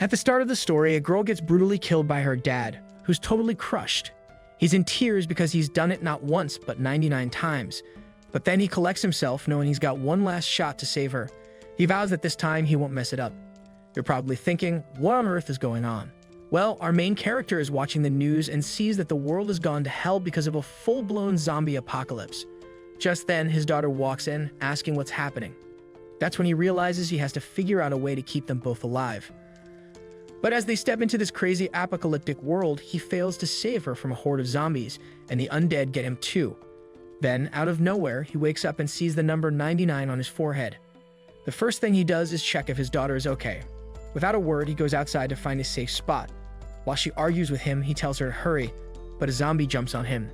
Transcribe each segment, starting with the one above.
At the start of the story, a girl gets brutally killed by her dad, who's totally crushed. He's in tears because he's done it not once, but 99 times. But then he collects himself, knowing he's got one last shot to save her. He vows that this time he won't mess it up. You're probably thinking, what on earth is going on? Well, our main character is watching the news and sees that the world has gone to hell because of a full-blown zombie apocalypse. Just then, his daughter walks in, asking what's happening. That's when he realizes he has to figure out a way to keep them both alive. But as they step into this crazy apocalyptic world, he fails to save her from a horde of zombies, and the undead get him too. Then, out of nowhere, he wakes up and sees the number 99 on his forehead. The first thing he does is check if his daughter is okay. Without a word, he goes outside to find a safe spot. While she argues with him, he tells her to hurry, but a zombie jumps on him.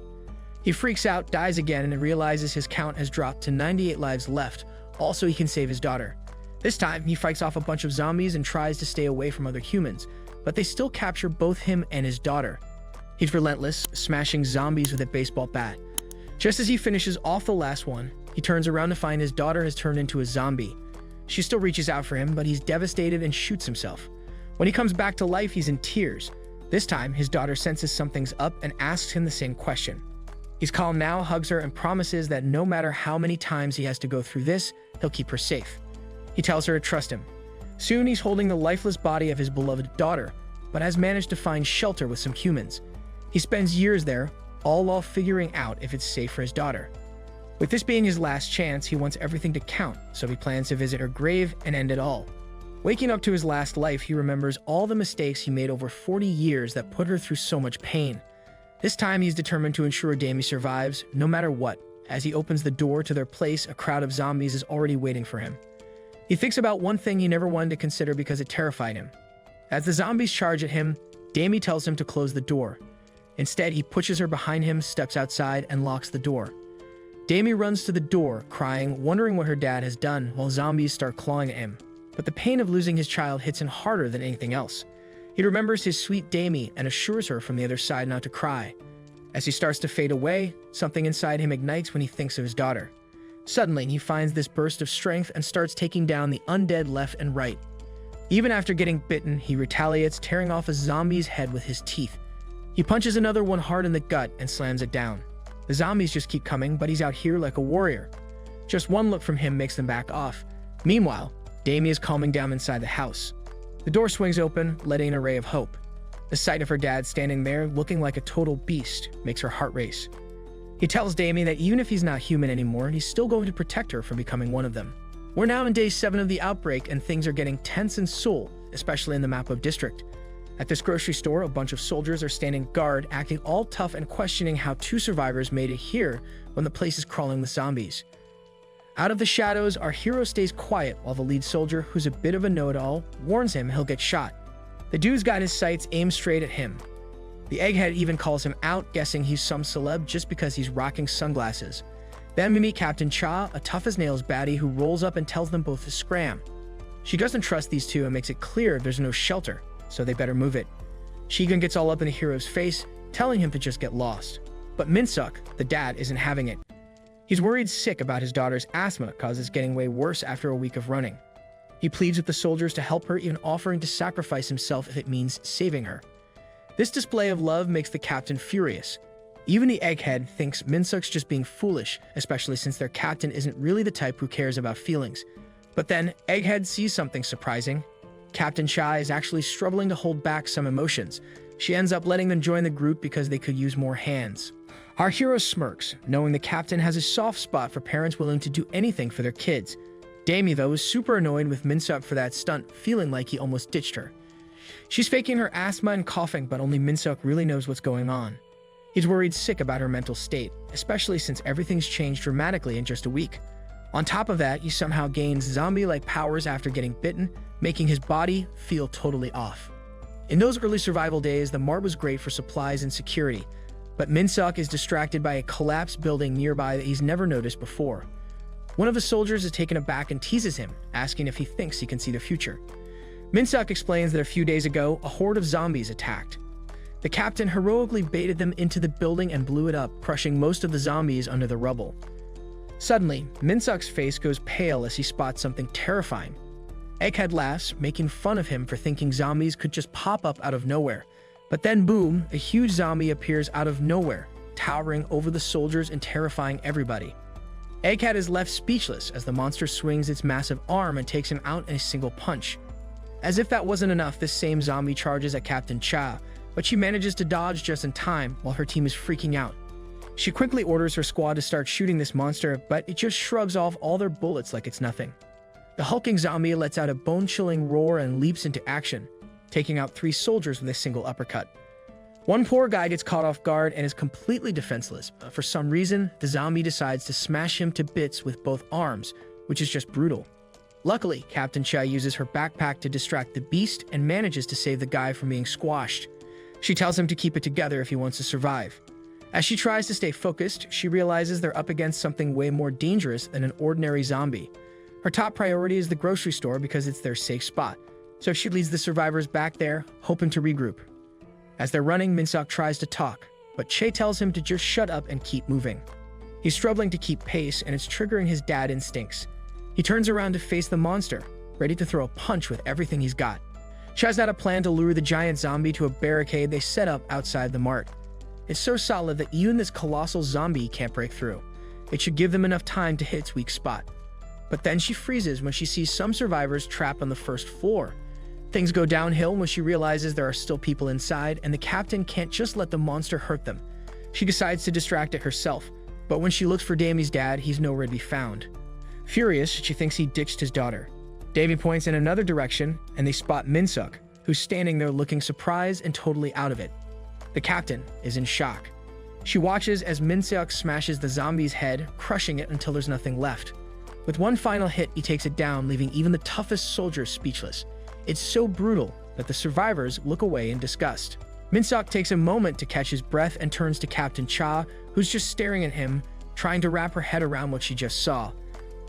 He freaks out, dies again, and realizes his count has dropped to 98 lives left. Also, he can save his daughter. This time, he fights off a bunch of zombies and tries to stay away from other humans, but they still capture both him and his daughter. He's relentless, smashing zombies with a baseball bat. Just as he finishes off the last one, he turns around to find his daughter has turned into a zombie. She still reaches out for him, but he's devastated and shoots himself. When he comes back to life, he's in tears. This time, his daughter senses something's up and asks him the same question. He's calm now, hugs her, and promises that no matter how many times he has to go through this, he'll keep her safe. He tells her to trust him. Soon, he's holding the lifeless body of his beloved daughter, but has managed to find shelter with some humans. He spends years there, all while figuring out if it's safe for his daughter. With this being his last chance, he wants everything to count, so he plans to visit her grave and end it all. Waking up to his last life, he remembers all the mistakes he made over 40 years that put her through so much pain. This time, he's determined to ensure Damie survives, no matter what. As he opens the door to their place, a crowd of zombies is already waiting for him. He thinks about one thing he never wanted to consider because it terrified him. As the zombies charge at him, Damie tells him to close the door. Instead, he pushes her behind him, steps outside, and locks the door. Damie runs to the door, crying, wondering what her dad has done, while zombies start clawing at him. But the pain of losing his child hits him harder than anything else. He remembers his sweet Damie and assures her from the other side not to cry. As he starts to fade away, something inside him ignites when he thinks of his daughter. Suddenly, he finds this burst of strength and starts taking down the undead left and right. Even after getting bitten, he retaliates, tearing off a zombie's head with his teeth. He punches another one hard in the gut and slams it down. The zombies just keep coming, but he's out here like a warrior. Just one look from him makes them back off. Meanwhile, Damie is calming down inside the house. The door swings open, letting in a ray of hope. The sight of her dad standing there, looking like a total beast, makes her heart race. He tells Damie that even if he's not human anymore, he's still going to protect her from becoming one of them. We're now in day 7 of the outbreak, and things are getting tense in Seoul, especially in the Mappo district. At this grocery store, a bunch of soldiers are standing guard, acting all tough and questioning how 2 survivors made it here when the place is crawling with zombies. Out of the shadows, our hero stays quiet while the lead soldier, who's a bit of a know-it-all, warns him he'll get shot. The dude's got his sights aimed straight at him. The egghead even calls him out, guessing he's some celeb just because he's rocking sunglasses. Then we meet Captain Cha, a tough-as-nails baddie who rolls up and tells them both to scram. She doesn't trust these two and makes it clear there's no shelter, so they better move it. Shigun gets all up in the hero's face, telling him to just get lost. But Minsuk, the dad, isn't having it. He's worried sick about his daughter's asthma causes getting way worse after a week of running. He pleads with the soldiers to help her, even offering to sacrifice himself if it means saving her. This display of love makes the captain furious. Even the egghead thinks Minsuk's just being foolish, especially since their captain isn't really the type who cares about feelings. But then, Egghead sees something surprising. Captain Cha is actually struggling to hold back some emotions. She ends up letting them join the group because they could use more hands. Our hero smirks, knowing the captain has a soft spot for parents willing to do anything for their kids. Damie, though, is super annoyed with Minsuk for that stunt, feeling like he almost ditched her. She's faking her asthma and coughing, but only Minsuk really knows what's going on. He's worried sick about her mental state, especially since everything's changed dramatically in just a week. On top of that, he somehow gains zombie-like powers after getting bitten, making his body feel totally off. In those early survival days, the mart was great for supplies and security, but Minsuk is distracted by a collapsed building nearby that he's never noticed before. One of the soldiers is taken aback and teases him, asking if he thinks he can see the future. Minsuk explains that a few days ago, a horde of zombies attacked. The captain heroically baited them into the building and blew it up, crushing most of the zombies under the rubble. Suddenly, Minsuk's face goes pale as he spots something terrifying. Egghead laughs, making fun of him for thinking zombies could just pop up out of nowhere. But then boom, a huge zombie appears out of nowhere, towering over the soldiers and terrifying everybody. Egghead is left speechless as the monster swings its massive arm and takes him out in a single punch. As if that wasn't enough, this same zombie charges at Captain Cha, but she manages to dodge just in time while her team is freaking out. She quickly orders her squad to start shooting this monster, but it just shrugs off all their bullets like it's nothing. The hulking zombie lets out a bone-chilling roar and leaps into action, taking out 3 soldiers with a single uppercut. One poor guy gets caught off guard and is completely defenseless, but for some reason, the zombie decides to smash him to bits with both arms, which is just brutal. Luckily, Captain Cha uses her backpack to distract the beast and manages to save the guy from being squashed. She tells him to keep it together if he wants to survive. As she tries to stay focused, she realizes they're up against something way more dangerous than an ordinary zombie. Her top priority is the grocery store because it's their safe spot, so she leads the survivors back there, hoping to regroup. As they're running, Min-seok tries to talk, but Che tells him to just shut up and keep moving. He's struggling to keep pace, and it's triggering his dad instincts. He turns around to face the monster, ready to throw a punch with everything he's got. Che's got a plan to lure the giant zombie to a barricade they set up outside the mart. It's so solid that even this colossal zombie can't break through. It should give them enough time to hit its weak spot. But then she freezes when she sees some survivors trapped on the first floor. Things go downhill when she realizes there are still people inside, and the captain can't just let the monster hurt them. She decides to distract it herself, but when she looks for Damie's dad, he's nowhere to be found. Furious, she thinks he ditched his daughter. Damie points in another direction, and they spot Min-seok, who's standing there looking surprised and totally out of it. The captain is in shock. She watches as Min-seok smashes the zombie's head, crushing it until there's nothing left. With one final hit, he takes it down, leaving even the toughest soldiers speechless. It's so brutal that the survivors look away in disgust. Min-seok takes a moment to catch his breath and turns to Captain Cha, who's just staring at him, trying to wrap her head around what she just saw.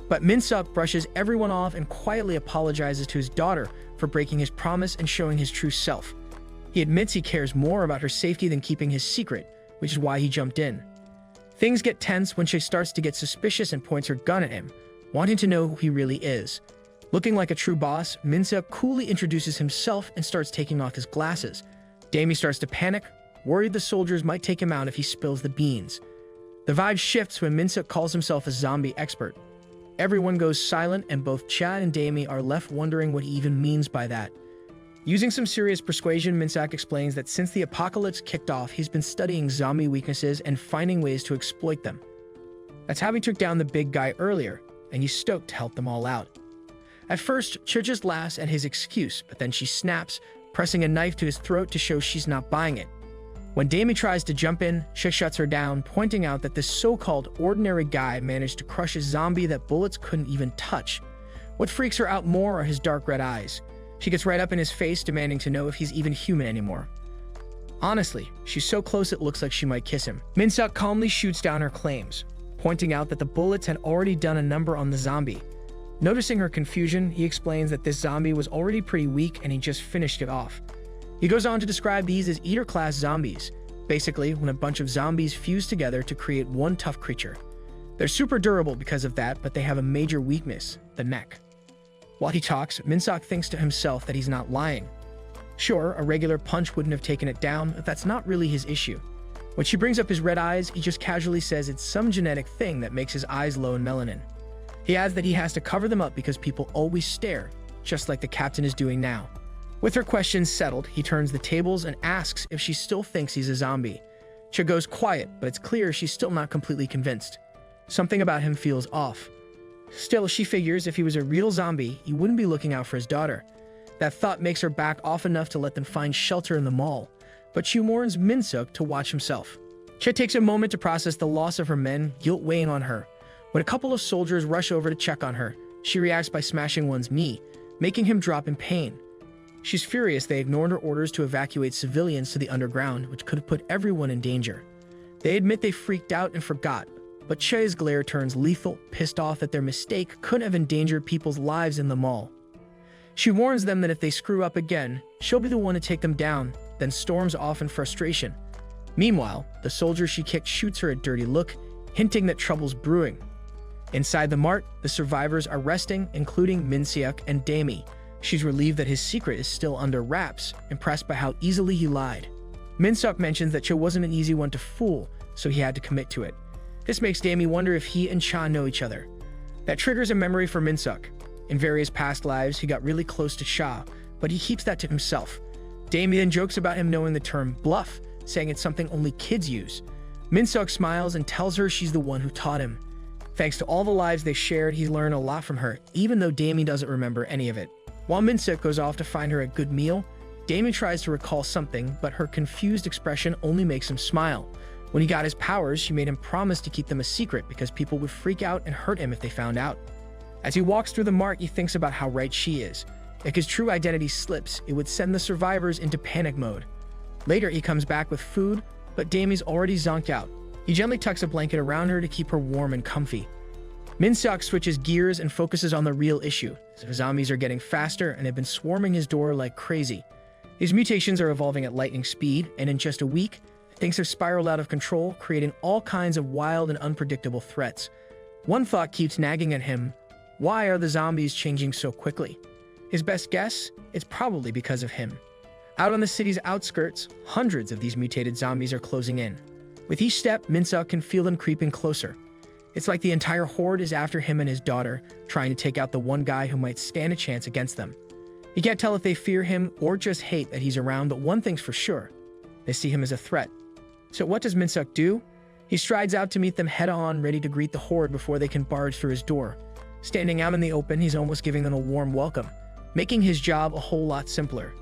But Min-seok brushes everyone off and quietly apologizes to his daughter for breaking his promise and showing his true self. He admits he cares more about her safety than keeping his secret, which is why he jumped in. Things get tense when she starts to get suspicious and points her gun at him, wanting to know who he really is. Looking like a true boss, Min-seok coolly introduces himself and starts taking off his glasses. Damie starts to panic, worried the soldiers might take him out if he spills the beans. The vibe shifts when Min-seok calls himself a zombie expert. Everyone goes silent, and both Chad and Damie are left wondering what he even means by that. Using some serious persuasion, Min-seok explains that since the apocalypse kicked off, he's been studying zombie weaknesses and finding ways to exploit them. That's how he took down the big guy earlier, and he's stoked to help them all out. At first, Che just laughs at his excuse, but then she snaps, pressing a knife to his throat to show she's not buying it. When Damie tries to jump in, Che shuts her down, pointing out that this so-called ordinary guy managed to crush a zombie that bullets couldn't even touch. What freaks her out more are his dark red eyes. She gets right up in his face, demanding to know if he's even human anymore. Honestly, she's so close it looks like she might kiss him. Min-seok calmly shoots down her claims, pointing out that the bullets had already done a number on the zombie. Noticing her confusion, he explains that this zombie was already pretty weak and he just finished it off. He goes on to describe these as eater-class zombies, basically when a bunch of zombies fuse together to create one tough creature. They're super durable because of that, but they have a major weakness, the neck. While he talks, Min-seok thinks to himself that he's not lying. Sure, a regular punch wouldn't have taken it down, but that's not really his issue. When she brings up his red eyes, he just casually says it's some genetic thing that makes his eyes low in melanin. He adds that he has to cover them up because people always stare, just like the captain is doing now. With her questions settled, he turns the tables and asks if she still thinks he's a zombie. Che goes quiet, but it's clear she's still not completely convinced. Something about him feels off. Still, she figures if he was a real zombie, he wouldn't be looking out for his daughter. That thought makes her back off enough to let them find shelter in the mall, but she warns Min-seok to watch himself. Che takes a moment to process the loss of her men, guilt weighing on her. When a couple of soldiers rush over to check on her, she reacts by smashing one's knee, making him drop in pain. She's furious they ignored her orders to evacuate civilians to the underground, which could have put everyone in danger. They admit they freaked out and forgot, but Che's glare turns lethal, pissed off that their mistake could have endangered people's lives in the mall. She warns them that if they screw up again, she'll be the one to take them down, then storms off in frustration. Meanwhile, the soldier she kicked shoots her a dirty look, hinting that trouble's brewing. Inside the mart, the survivors are resting, including Min-seok and Damie. She's relieved that his secret is still under wraps, impressed by how easily he lied. Min-suk mentions that Cho wasn't an easy one to fool, so he had to commit to it. This makes Dami wonder if he and Cha know each other. That triggers a memory for Min-suk. In various past lives, he got really close to Cha, but he keeps that to himself. Dami then jokes about him knowing the term bluff, saying it's something only kids use. Min-suk smiles and tells her she's the one who taught him. Thanks to all the lives they shared, he's learned a lot from her, even though Dami doesn't remember any of it. While Min-suk goes off to find her a good meal, Dami tries to recall something, but her confused expression only makes him smile. When he got his powers, she made him promise to keep them a secret because people would freak out and hurt him if they found out. As he walks through the mart, he thinks about how right she is. If his true identity slips, it would send the survivors into panic mode. Later, he comes back with food, but Dami's already zonked out. He gently tucks a blanket around her to keep her warm and comfy. Min-suk switches gears and focuses on the real issue. The zombies are getting faster and have been swarming his door like crazy. These mutations are evolving at lightning speed, and in just a week, things have spiraled out of control, creating all kinds of wild and unpredictable threats. One thought keeps nagging at him: why are the zombies changing so quickly? His best guess? It's probably because of him. Out on the city's outskirts, hundreds of these mutated zombies are closing in. With each step, Min-suk can feel them creeping closer. It's like the entire horde is after him and his daughter, trying to take out the one guy who might stand a chance against them. He can't tell if they fear him or just hate that he's around, but one thing's for sure: they see him as a threat. So what does Min-suk do? He strides out to meet them head-on, ready to greet the horde before they can barge through his door. Standing out in the open, he's almost giving them a warm welcome, making his job a whole lot simpler.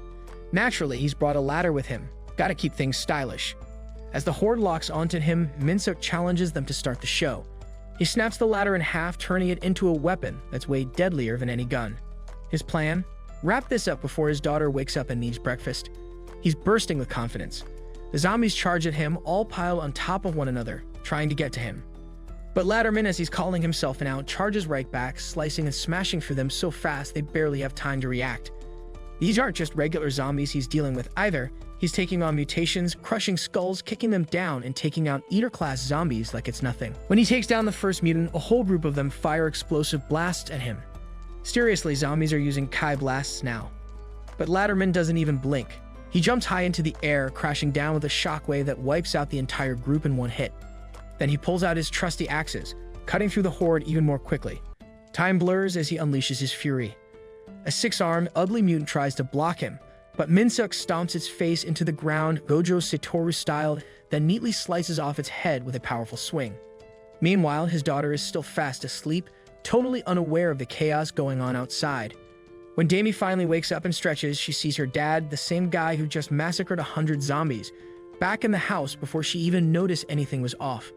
Naturally, he's brought a ladder with him. Gotta keep things stylish. As the horde locks onto him, Min-suk challenges them to start the show. He snaps the ladder in half, turning it into a weapon that's way deadlier than any gun. His plan? Wrap this up before his daughter wakes up and needs breakfast. He's bursting with confidence. The zombies charge at him, all piled on top of one another, trying to get to him. But Ladderman, as he's calling himself now, charges right back, slicing and smashing through them so fast they barely have time to react. These aren't just regular zombies he's dealing with either. He's taking on mutations, crushing skulls, kicking them down, and taking out Eater-class zombies like it's nothing. When he takes down the first mutant, a whole group of them fire explosive blasts at him. Seriously, zombies are using Kai blasts now. But Ladderman doesn't even blink. He jumps high into the air, crashing down with a shockwave that wipes out the entire group in one hit. Then he pulls out his trusty axes, cutting through the horde even more quickly. Time blurs as he unleashes his fury. A six-armed, ugly mutant tries to block him, but Min-suk stomps its face into the ground, Gojo Satoru-styled, then neatly slices off its head with a powerful swing. Meanwhile, his daughter is still fast asleep, totally unaware of the chaos going on outside. When Dami finally wakes up and stretches, she sees her dad, the same guy who just massacred 100 zombies, back in the house before she even noticed anything was off.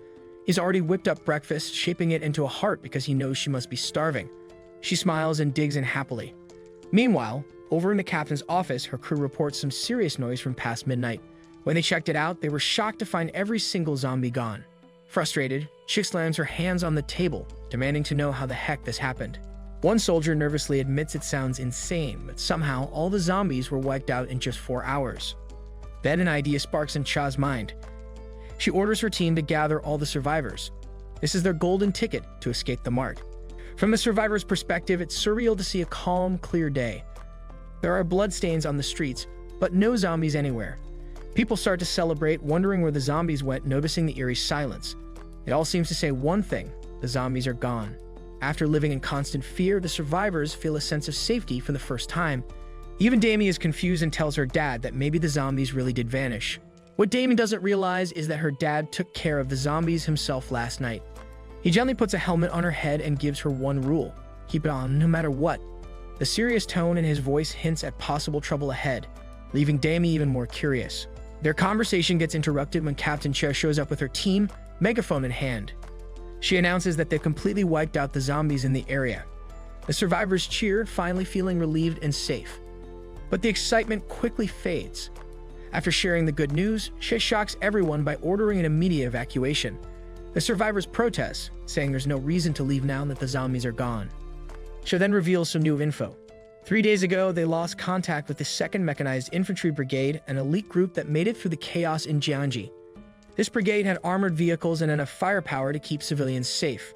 He's already whipped up breakfast, shaping it into a heart because he knows she must be starving. She smiles and digs in happily. Meanwhile, over in the captain's office, her crew reports some serious noise from past midnight. When they checked it out, they were shocked to find every single zombie gone. Frustrated, Chick slams her hands on the table, demanding to know how the heck this happened. One soldier nervously admits it sounds insane, but somehow all the zombies were wiped out in just 4 hours. Then an idea sparks in Cha's mind. She orders her team to gather all the survivors. This is their golden ticket to escape the mart. From the survivors' perspective, it's surreal to see a calm, clear day. There are bloodstains on the streets, but no zombies anywhere. People start to celebrate, wondering where the zombies went, noticing the eerie silence. It all seems to say one thing: the zombies are gone. After living in constant fear, the survivors feel a sense of safety for the first time. Even Dami is confused and tells her dad that maybe the zombies really did vanish. What Dami doesn't realize is that her dad took care of the zombies himself last night. He gently puts a helmet on her head and gives her one rule: keep it on no matter what. The serious tone in his voice hints at possible trouble ahead, leaving Dami even more curious. Their conversation gets interrupted when Captain Che shows up with her team, megaphone in hand. She announces that they've completely wiped out the zombies in the area. The survivors cheer, finally feeling relieved and safe. But the excitement quickly fades. After sharing the good news, Che shocks everyone by ordering an immediate evacuation. The survivors protest, saying there's no reason to leave now that the zombies are gone. Che then reveals some new info. 3 days ago, they lost contact with the 2nd Mechanized Infantry Brigade, an elite group that made it through the chaos in Jiangji. This brigade had armored vehicles and enough firepower to keep civilians safe.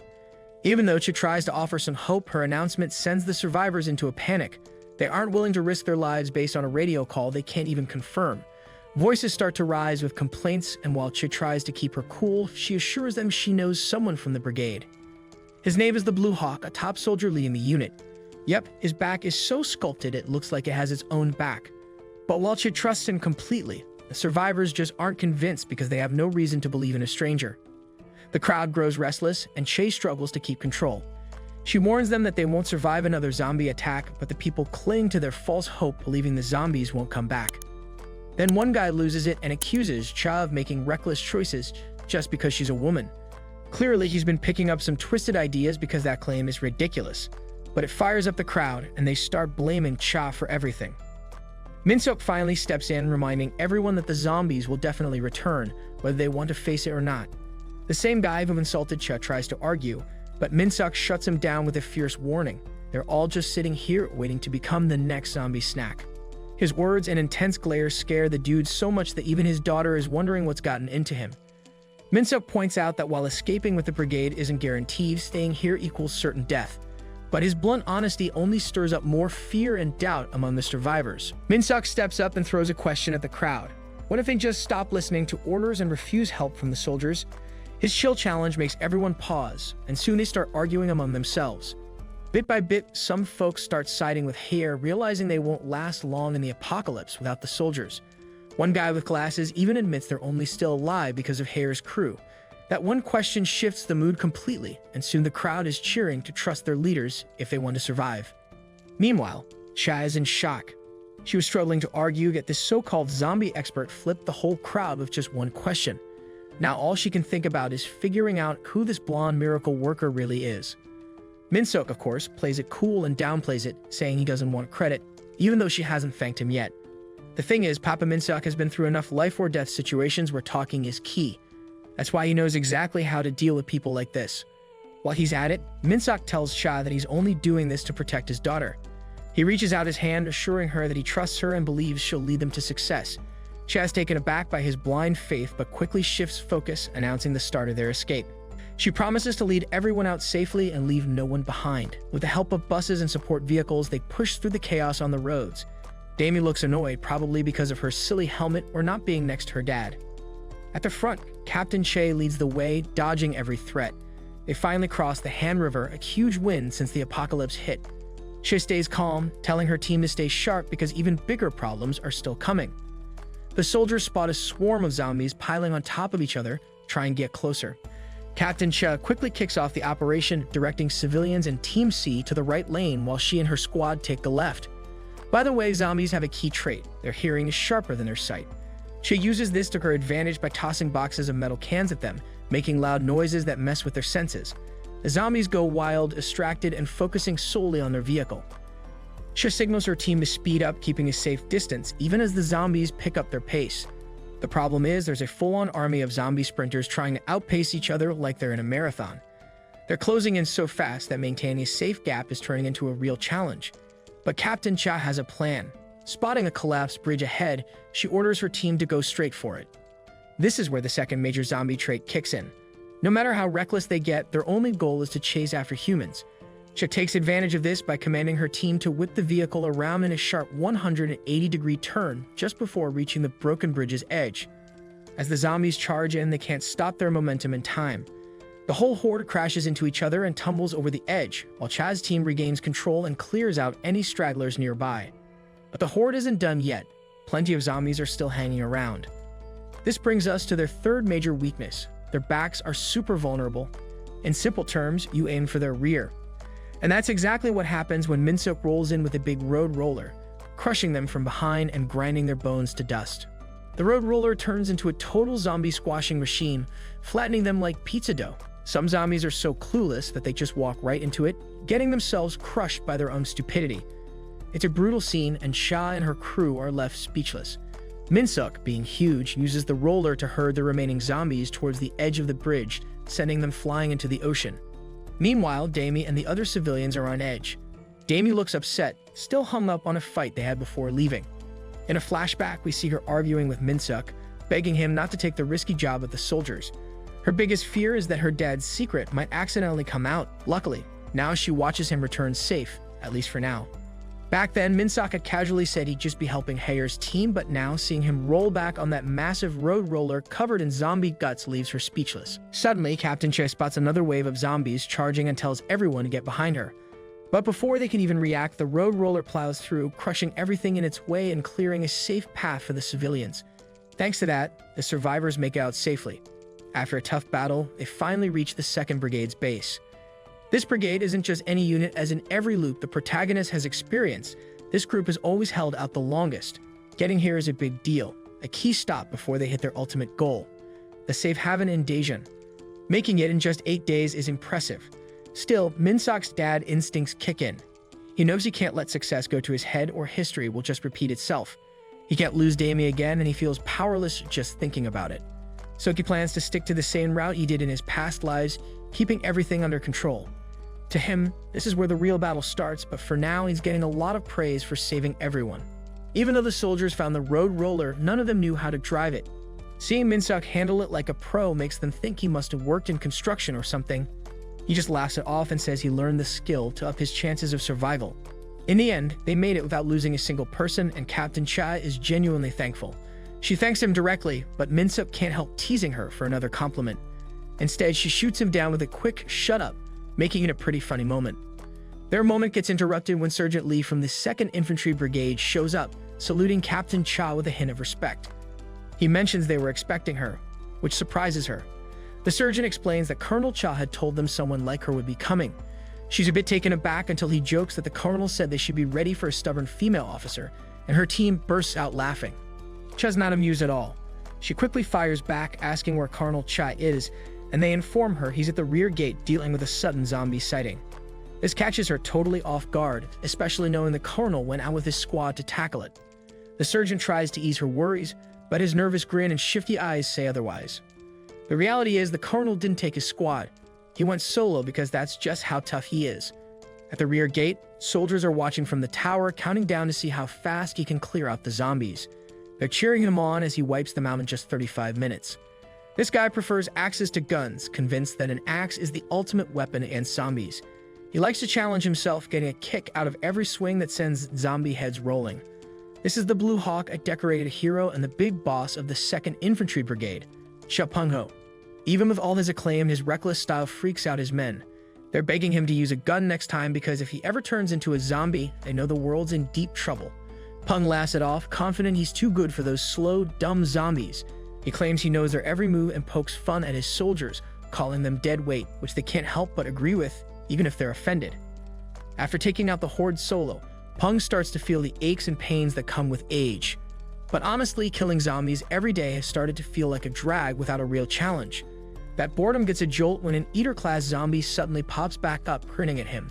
Even though Che tries to offer some hope, her announcement sends the survivors into a panic. They aren't willing to risk their lives based on a radio call they can't even confirm. Voices start to rise with complaints, and while Chi tries to keep her cool, she assures them she knows someone from the brigade. His name is the Blue Hawk, a top soldier leading the unit. Yep, his back is so sculpted it looks like it has its own back. But while Chi trusts him completely, the survivors just aren't convinced because they have no reason to believe in a stranger. The crowd grows restless, and Che struggles to keep control. She warns them that they won't survive another zombie attack, but the people cling to their false hope, believing the zombies won't come back. Then one guy loses it and accuses Cha of making reckless choices just because she's a woman. Clearly, he's been picking up some twisted ideas because that claim is ridiculous. But it fires up the crowd, and they start blaming Cha for everything. Min-seok finally steps in, reminding everyone that the zombies will definitely return, whether they want to face it or not. The same guy who insulted Cha tries to argue, but Min-seok shuts him down with a fierce warning. They're all just sitting here waiting to become the next zombie snack. His words and intense glare scare the dude so much that even his daughter is wondering what's gotten into him. Min-seok points out that while escaping with the brigade isn't guaranteed, staying here equals certain death. But his blunt honesty only stirs up more fear and doubt among the survivors. Min-seok steps up and throws a question at the crowd. What if they just stop listening to orders and refuse help from the soldiers? His chill challenge makes everyone pause, and soon they start arguing among themselves. Bit by bit, some folks start siding with Hair, realizing they won't last long in the apocalypse without the soldiers. One guy with glasses even admits they're only still alive because of Hair's crew. That one question shifts the mood completely, and soon the crowd is cheering to trust their leaders if they want to survive. Meanwhile, Cha is in shock. She was struggling to argue, yet this so-called zombie expert flipped the whole crowd with just one question. Now all she can think about is figuring out who this blonde miracle worker really is. Min-seok, of course, plays it cool and downplays it, saying he doesn't want credit, even though she hasn't thanked him yet. The thing is, Papa Min-seok has been through enough life-or-death situations where talking is key. That's why he knows exactly how to deal with people like this. While he's at it, Min-seok tells Cha that he's only doing this to protect his daughter. He reaches out his hand, assuring her that he trusts her and believes she'll lead them to success. Cha is taken aback by his blind faith, but quickly shifts focus, announcing the start of their escape. She promises to lead everyone out safely and leave no one behind. With the help of buses and support vehicles, they push through the chaos on the roads. Damie looks annoyed, probably because of her silly helmet or not being next to her dad. At the front, Captain Che leads the way, dodging every threat. They finally cross the Han River, a huge win since the apocalypse hit. Che stays calm, telling her team to stay sharp because even bigger problems are still coming. The soldiers spot a swarm of zombies piling on top of each other, trying to get closer. Captain Cha quickly kicks off the operation, directing civilians and Team C to the right lane while she and her squad take the left. By the way, zombies have a key trait. Their hearing is sharper than their sight. She uses this to her advantage by tossing boxes of metal cans at them, making loud noises that mess with their senses. The zombies go wild, distracted, and focusing solely on their vehicle. She signals her team to speed up, keeping a safe distance, even as the zombies pick up their pace. The problem is there's a full-on army of zombie sprinters trying to outpace each other like they're in a marathon. They're closing in so fast that maintaining a safe gap is turning into a real challenge. But Captain Cha has a plan. Spotting a collapsed bridge ahead, she orders her team to go straight for it. This is where the second major zombie trait kicks in. No matter how reckless they get, their only goal is to chase after humans. Cha takes advantage of this by commanding her team to whip the vehicle around in a sharp 180-degree turn just before reaching the broken bridge's edge. As the zombies charge in, they can't stop their momentum in time. The whole horde crashes into each other and tumbles over the edge, while Cha's team regains control and clears out any stragglers nearby. But the horde isn't done yet. Plenty of zombies are still hanging around. This brings us to their third major weakness. Their backs are super vulnerable. In simple terms, you aim for their rear. And that's exactly what happens when Min-seok rolls in with a big road roller, crushing them from behind and grinding their bones to dust. The road roller turns into a total zombie squashing machine, flattening them like pizza dough. Some zombies are so clueless that they just walk right into it, getting themselves crushed by their own stupidity. It's a brutal scene, and Cha and her crew are left speechless. Min-seok, being huge, uses the roller to herd the remaining zombies towards the edge of the bridge, sending them flying into the ocean. Meanwhile, Damie and the other civilians are on edge. Damie looks upset, still hung up on a fight they had before leaving. In a flashback, we see her arguing with Min-seok, begging him not to take the risky job with the soldiers. Her biggest fear is that her dad's secret might accidentally come out. Luckily, now she watches him return safe, at least for now. Back then, Minseok had casually said he'd just be helping Haer's team, but now seeing him roll back on that massive road roller covered in zombie guts leaves her speechless. Suddenly, Captain Che spots another wave of zombies charging and tells everyone to get behind her. But before they can even react, the road roller plows through, crushing everything in its way and clearing a safe path for the civilians. Thanks to that, the survivors make it out safely. After a tough battle, they finally reach the 2nd Brigade's base. This brigade isn't just any unit, as in every loop the protagonist has experienced. This group has always held out the longest. Getting here is a big deal, a key stop before they hit their ultimate goal, the safe haven in Daejeon. Making it in just 8 days is impressive. Still, Minseok's dad instincts kick in. He knows he can't let success go to his head or history will just repeat itself. He can't lose Dami again, and he feels powerless just thinking about it. So he plans to stick to the same route he did in his past lives, keeping everything under control. To him, this is where the real battle starts, but for now he's getting a lot of praise for saving everyone. Even though the soldiers found the road roller, none of them knew how to drive it. Seeing Minseok handle it like a pro makes them think he must have worked in construction or something. He just laughs it off and says he learned the skill to up his chances of survival. In the end, they made it without losing a single person, and Captain Cha is genuinely thankful. She thanks him directly, but Minseok can't help teasing her for another compliment. Instead, she shoots him down with a quick "shut up," making it a pretty funny moment. Their moment gets interrupted when Sergeant Lee from the 2nd Infantry Brigade shows up, saluting Captain Cha with a hint of respect. He mentions they were expecting her, which surprises her. The surgeon explains that Colonel Cha had told them someone like her would be coming. She's a bit taken aback until he jokes that the colonel said they should be ready for a stubborn female officer, and her team bursts out laughing. Cha's not amused at all. She quickly fires back, asking where Colonel Cha is, and they inform her he's at the rear gate dealing with a sudden zombie sighting. This catches her totally off guard, especially knowing the colonel went out with his squad to tackle it. The surgeon tries to ease her worries, but his nervous grin and shifty eyes say otherwise. The reality is the colonel didn't take his squad. He went solo because that's just how tough he is. At the rear gate, soldiers are watching from the tower, counting down to see how fast he can clear out the zombies. They're cheering him on as he wipes them out in just 35 minutes. This guy prefers axes to guns, convinced that an axe is the ultimate weapon against zombies. He likes to challenge himself, getting a kick out of every swing that sends zombie heads rolling. This is the Blue Hawk, a decorated hero and the big boss of the 2nd Infantry Brigade, Cha Pung-ho. Even with all his acclaim, his reckless style freaks out his men. They're begging him to use a gun next time because if he ever turns into a zombie, they know the world's in deep trouble. Pung laughs it off, confident he's too good for those slow, dumb zombies. He claims he knows their every move and pokes fun at his soldiers, calling them dead weight, which they can't help but agree with, even if they're offended. After taking out the horde solo, Pung starts to feel the aches and pains that come with age. But honestly, killing zombies every day has started to feel like a drag without a real challenge. That boredom gets a jolt when an Eater-class zombie suddenly pops back up, grinning at him.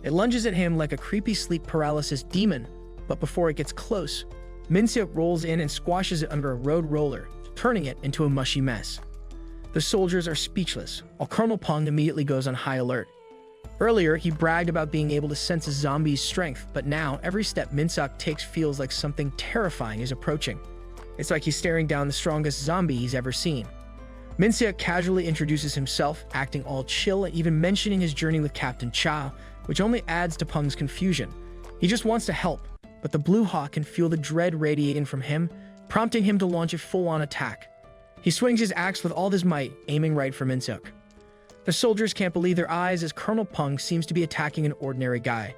It lunges at him like a creepy sleep paralysis demon, but before it gets close, Minseok rolls in and squashes it under a road roller, turning it into a mushy mess. The soldiers are speechless, while Colonel Pung immediately goes on high alert. Earlier, he bragged about being able to sense a zombie's strength, but now every step Minseok takes feels like something terrifying is approaching. It's like he's staring down the strongest zombie he's ever seen. Minseok casually introduces himself, acting all chill and even mentioning his journey with Captain Cha, which only adds to Pung's confusion. He just wants to help, but the Blue Hawk can feel the dread radiating from him, prompting him to launch a full-on attack. He swings his axe with all his might, aiming right for Minseok. The soldiers can't believe their eyes as Colonel Pung seems to be attacking an ordinary guy.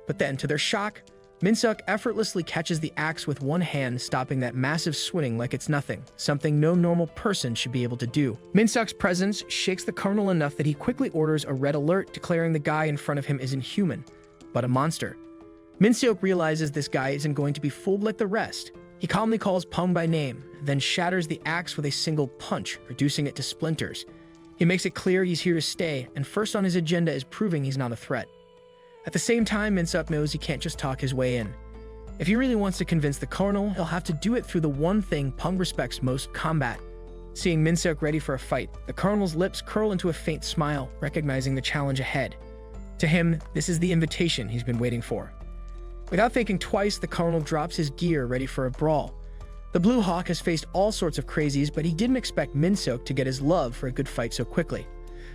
But then, to their shock, Minseok effortlessly catches the axe with one hand, stopping that massive swing like it's nothing, something no normal person should be able to do. Minseok's presence shakes the colonel enough that he quickly orders a red alert, declaring the guy in front of him isn't human, but a monster. Minseok realizes this guy isn't going to be fooled like the rest. He calmly calls Pung by name, then shatters the axe with a single punch, reducing it to splinters. He makes it clear he's here to stay, and first on his agenda is proving he's not a threat. At the same time, Minseok knows he can't just talk his way in. If he really wants to convince the colonel, he'll have to do it through the one thing Pung respects most: combat. Seeing Minseok ready for a fight, the colonel's lips curl into a faint smile, recognizing the challenge ahead. To him, this is the invitation he's been waiting for. Without thinking twice, the colonel drops his gear, ready for a brawl. The Blue Hawk has faced all sorts of crazies, but he didn't expect Minseok to get his love for a good fight so quickly.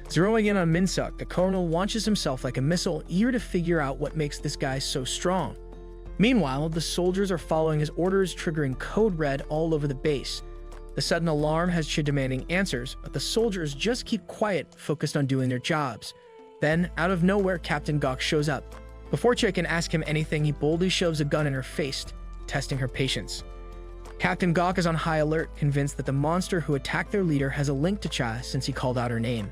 Zeroing in on Minseok, the colonel launches himself like a missile, eager to figure out what makes this guy so strong. Meanwhile, the soldiers are following his orders, triggering code red all over the base. The sudden alarm has Chid demanding answers, but the soldiers just keep quiet, focused on doing their jobs. Then, out of nowhere, Captain Gok shows up. Before Chid can ask him anything, he boldly shoves a gun in her face, testing her patience. Captain Gok is on high alert, convinced that the monster who attacked their leader has a link to Cha since he called out her name.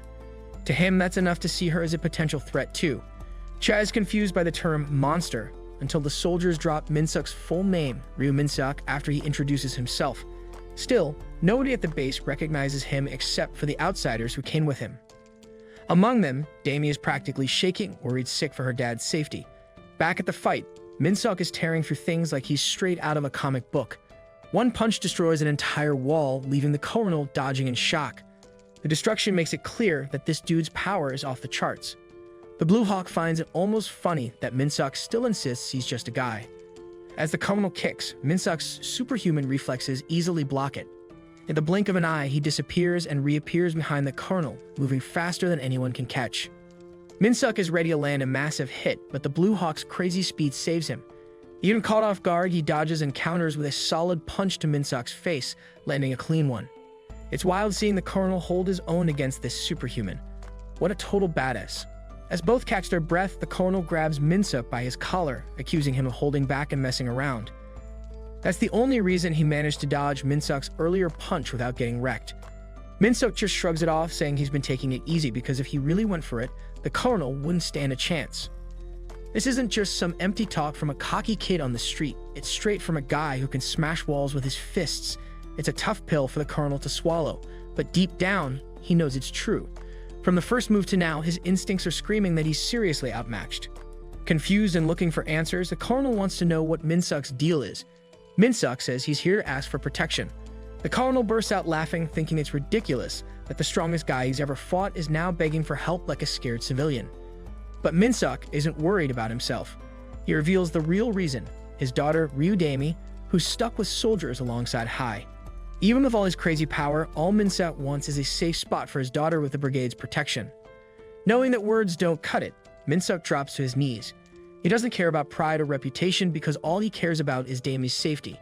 To him, that's enough to see her as a potential threat too. Cha is confused by the term monster, until the soldiers drop Minsuk's full name, Ryu Minsuk, after he introduces himself. Still, nobody at the base recognizes him except for the outsiders who came with him. Among them, Damie is practically shaking, worried sick for her dad's safety. Back at the fight, Minsuk is tearing through things like he's straight out of a comic book. One punch destroys an entire wall, leaving the colonel dodging in shock. The destruction makes it clear that this dude's power is off the charts. The Blue Hawk finds it almost funny that Minsuk still insists he's just a guy. As the colonel kicks, Minsuk's superhuman reflexes easily block it. In the blink of an eye, he disappears and reappears behind the colonel, moving faster than anyone can catch. Minsuk is ready to land a massive hit, but the Blue Hawk's crazy speed saves him. Even caught off guard, he dodges and counters with a solid punch to Minsuk's face, landing a clean one. It's wild seeing the colonel hold his own against this superhuman. What a total badass. As both catch their breath, the colonel grabs Minsuk by his collar, accusing him of holding back and messing around. That's the only reason he managed to dodge Minsuk's earlier punch without getting wrecked. Minsuk just shrugs it off, saying he's been taking it easy because if he really went for it, the colonel wouldn't stand a chance. This isn't just some empty talk from a cocky kid on the street. It's straight from a guy who can smash walls with his fists. It's a tough pill for the colonel to swallow, but deep down, he knows it's true. From the first move to now, his instincts are screaming that he's seriously outmatched. Confused and looking for answers, the colonel wants to know what Minsuk's deal is. Minsuk says he's here to ask for protection. The colonel bursts out laughing, thinking it's ridiculous that the strongest guy he's ever fought is now begging for help like a scared civilian. But Minsuk isn't worried about himself. He reveals the real reason, his daughter Ryu Damie, who's stuck with soldiers alongside Hai. Even with all his crazy power, all Minsuk wants is a safe spot for his daughter with the brigade's protection. Knowing that words don't cut it, Minsuk drops to his knees. He doesn't care about pride or reputation because all he cares about is Damie's safety.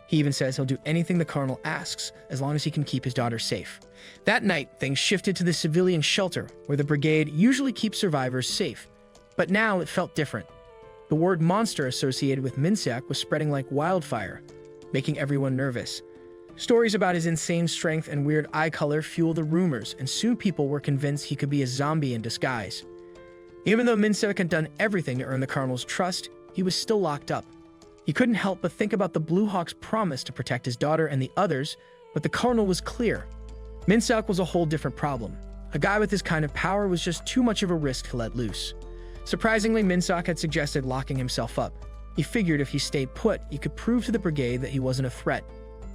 He even says he'll do anything the colonel asks, as long as he can keep his daughter safe. That night, things shifted to the civilian shelter, where the brigade usually keeps survivors safe. But now it felt different. The word monster associated with Minsuk was spreading like wildfire, making everyone nervous. Stories about his insane strength and weird eye color fueled the rumors, and soon people were convinced he could be a zombie in disguise. Even though Minsuk had done everything to earn the colonel's trust, he was still locked up. He couldn't help but think about the Blue Hawk's promise to protect his daughter and the others, but the colonel was clear. Minsuk was a whole different problem. A guy with this kind of power was just too much of a risk to let loose. Surprisingly, Minsuk had suggested locking himself up. He figured if he stayed put, he could prove to the brigade that he wasn't a threat.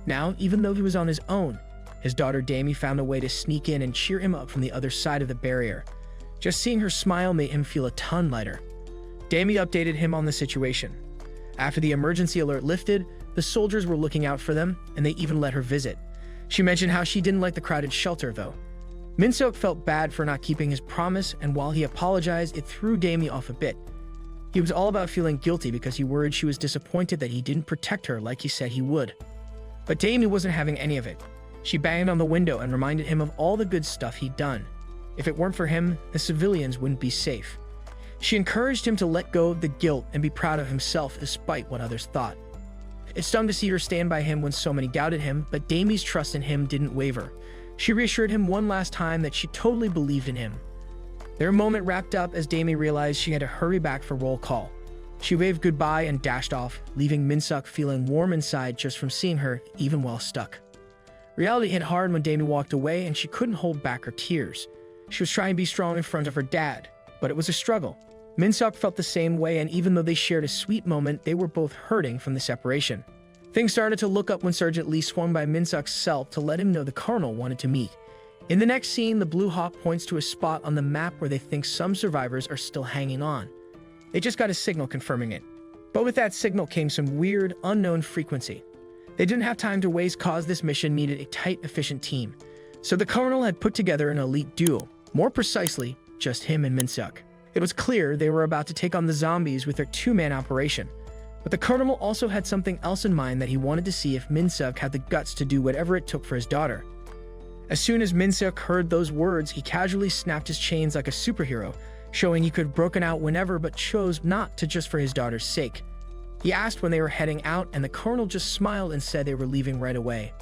Now, even though he was on his own, his daughter Damie found a way to sneak in and cheer him up from the other side of the barrier. Just seeing her smile made him feel a ton lighter. Damie updated him on the situation. After the emergency alert lifted, the soldiers were looking out for them, and they even let her visit. She mentioned how she didn't like the crowded shelter, though. Minsuk felt bad for not keeping his promise, and while he apologized, it threw Damie off a bit. He was all about feeling guilty because he worried she was disappointed that he didn't protect her like he said he would. But Damie wasn't having any of it. She banged on the window and reminded him of all the good stuff he'd done. If it weren't for him, the civilians wouldn't be safe. She encouraged him to let go of the guilt and be proud of himself despite what others thought. It stung to see her stand by him when so many doubted him, but Damie's trust in him didn't waver. She reassured him one last time that she totally believed in him. Their moment wrapped up as Damie realized she had to hurry back for roll call. She waved goodbye and dashed off, leaving Minsuk feeling warm inside just from seeing her, even while stuck. Reality hit hard when Damie walked away and she couldn't hold back her tears. She was trying to be strong in front of her dad, but it was a struggle. Minsuk felt the same way, and even though they shared a sweet moment, they were both hurting from the separation. Things started to look up when Sergeant Lee swung by Minsuk's cell to let him know the colonel wanted to meet. In the next scene, the Blue Hawk points to a spot on the map where they think some survivors are still hanging on. They just got a signal confirming it. But with that signal came some weird, unknown frequency. They didn't have time to waste cause this mission needed a tight, efficient team. So the colonel had put together an elite duo, more precisely, just him and Minsuk. It was clear they were about to take on the zombies with their two-man operation. But the colonel also had something else in mind, that he wanted to see if Min-seok had the guts to do whatever it took for his daughter. As soon as Min-seok heard those words, he casually snapped his chains like a superhero, showing he could have broken out whenever but chose not to, just for his daughter's sake. He asked when they were heading out, and the colonel just smiled and said they were leaving right away.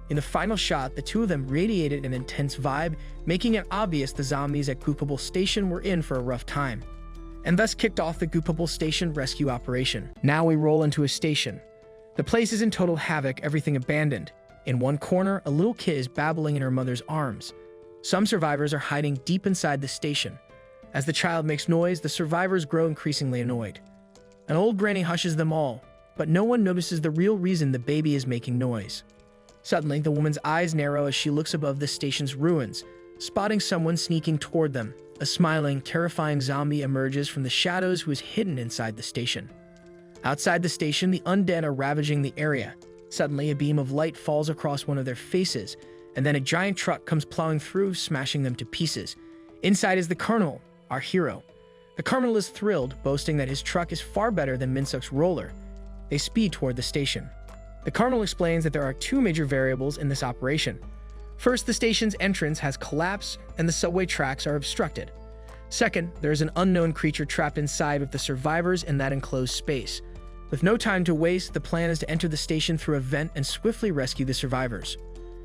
In the final shot, the two of them radiated an intense vibe, making it obvious the zombies at Goopable Station were in for a rough time, and thus kicked off the Goopable Station rescue operation. Now we roll into a station. The place is in total havoc, everything abandoned. In one corner, a little kid is babbling in her mother's arms. Some survivors are hiding deep inside the station. As the child makes noise, the survivors grow increasingly annoyed. An old granny hushes them all, but no one notices the real reason the baby is making noise. Suddenly, the woman's eyes narrow as she looks above the station's ruins, spotting someone sneaking toward them. A smiling, terrifying zombie emerges from the shadows who is hidden inside the station. Outside the station, the undead are ravaging the area. Suddenly, a beam of light falls across one of their faces, and then a giant truck comes plowing through, smashing them to pieces. Inside is the colonel, our hero. The colonel is thrilled, boasting that his truck is far better than Min-seok's roller. They speed toward the station. The colonel explains that there are two major variables in this operation. First, the station's entrance has collapsed and the subway tracks are obstructed. Second, there is an unknown creature trapped inside with the survivors in that enclosed space. With no time to waste, the plan is to enter the station through a vent and swiftly rescue the survivors.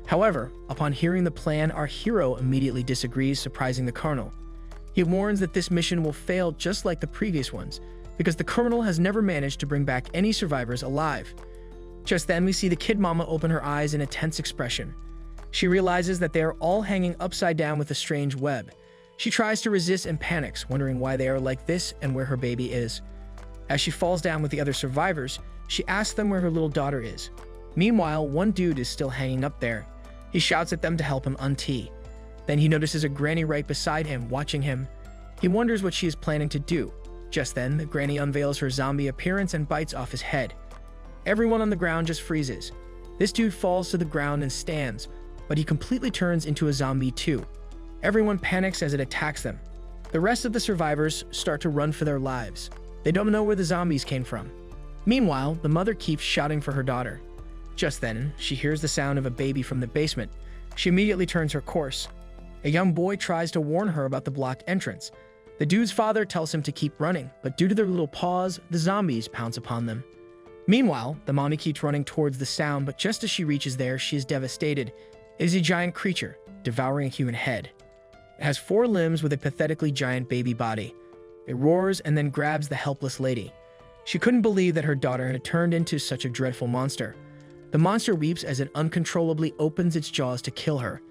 However, upon hearing the plan, our hero immediately disagrees, surprising the colonel. He warns that this mission will fail just like the previous ones, because the colonel has never managed to bring back any survivors alive. Just then, we see the kid mama open her eyes in a tense expression. She realizes that they are all hanging upside down with a strange web. She tries to resist and panics, wondering why they are like this and where her baby is. As she falls down with the other survivors, she asks them where her little daughter is. Meanwhile, one dude is still hanging up there. He shouts at them to help him untee. Then he notices a granny right beside him, watching him. He wonders what she is planning to do. Just then, the granny unveils her zombie appearance and bites off his head. Everyone on the ground just freezes. This dude falls to the ground and stands, but he completely turns into a zombie too. Everyone panics as it attacks them. The rest of the survivors start to run for their lives. They don't know where the zombies came from. Meanwhile, the mother keeps shouting for her daughter. Just then, she hears the sound of a baby from the basement. She immediately turns her course. A young boy tries to warn her about the blocked entrance. The dude's father tells him to keep running, but due to their little paws, the zombies pounce upon them. Meanwhile, the mommy keeps running towards the sound, but just as she reaches there, she is devastated. It is a giant creature, devouring a human head. It has 4 limbs with a pathetically giant baby body. It roars and then grabs the helpless lady. She couldn't believe that her daughter had turned into such a dreadful monster. The monster weeps as it uncontrollably opens its jaws to kill her.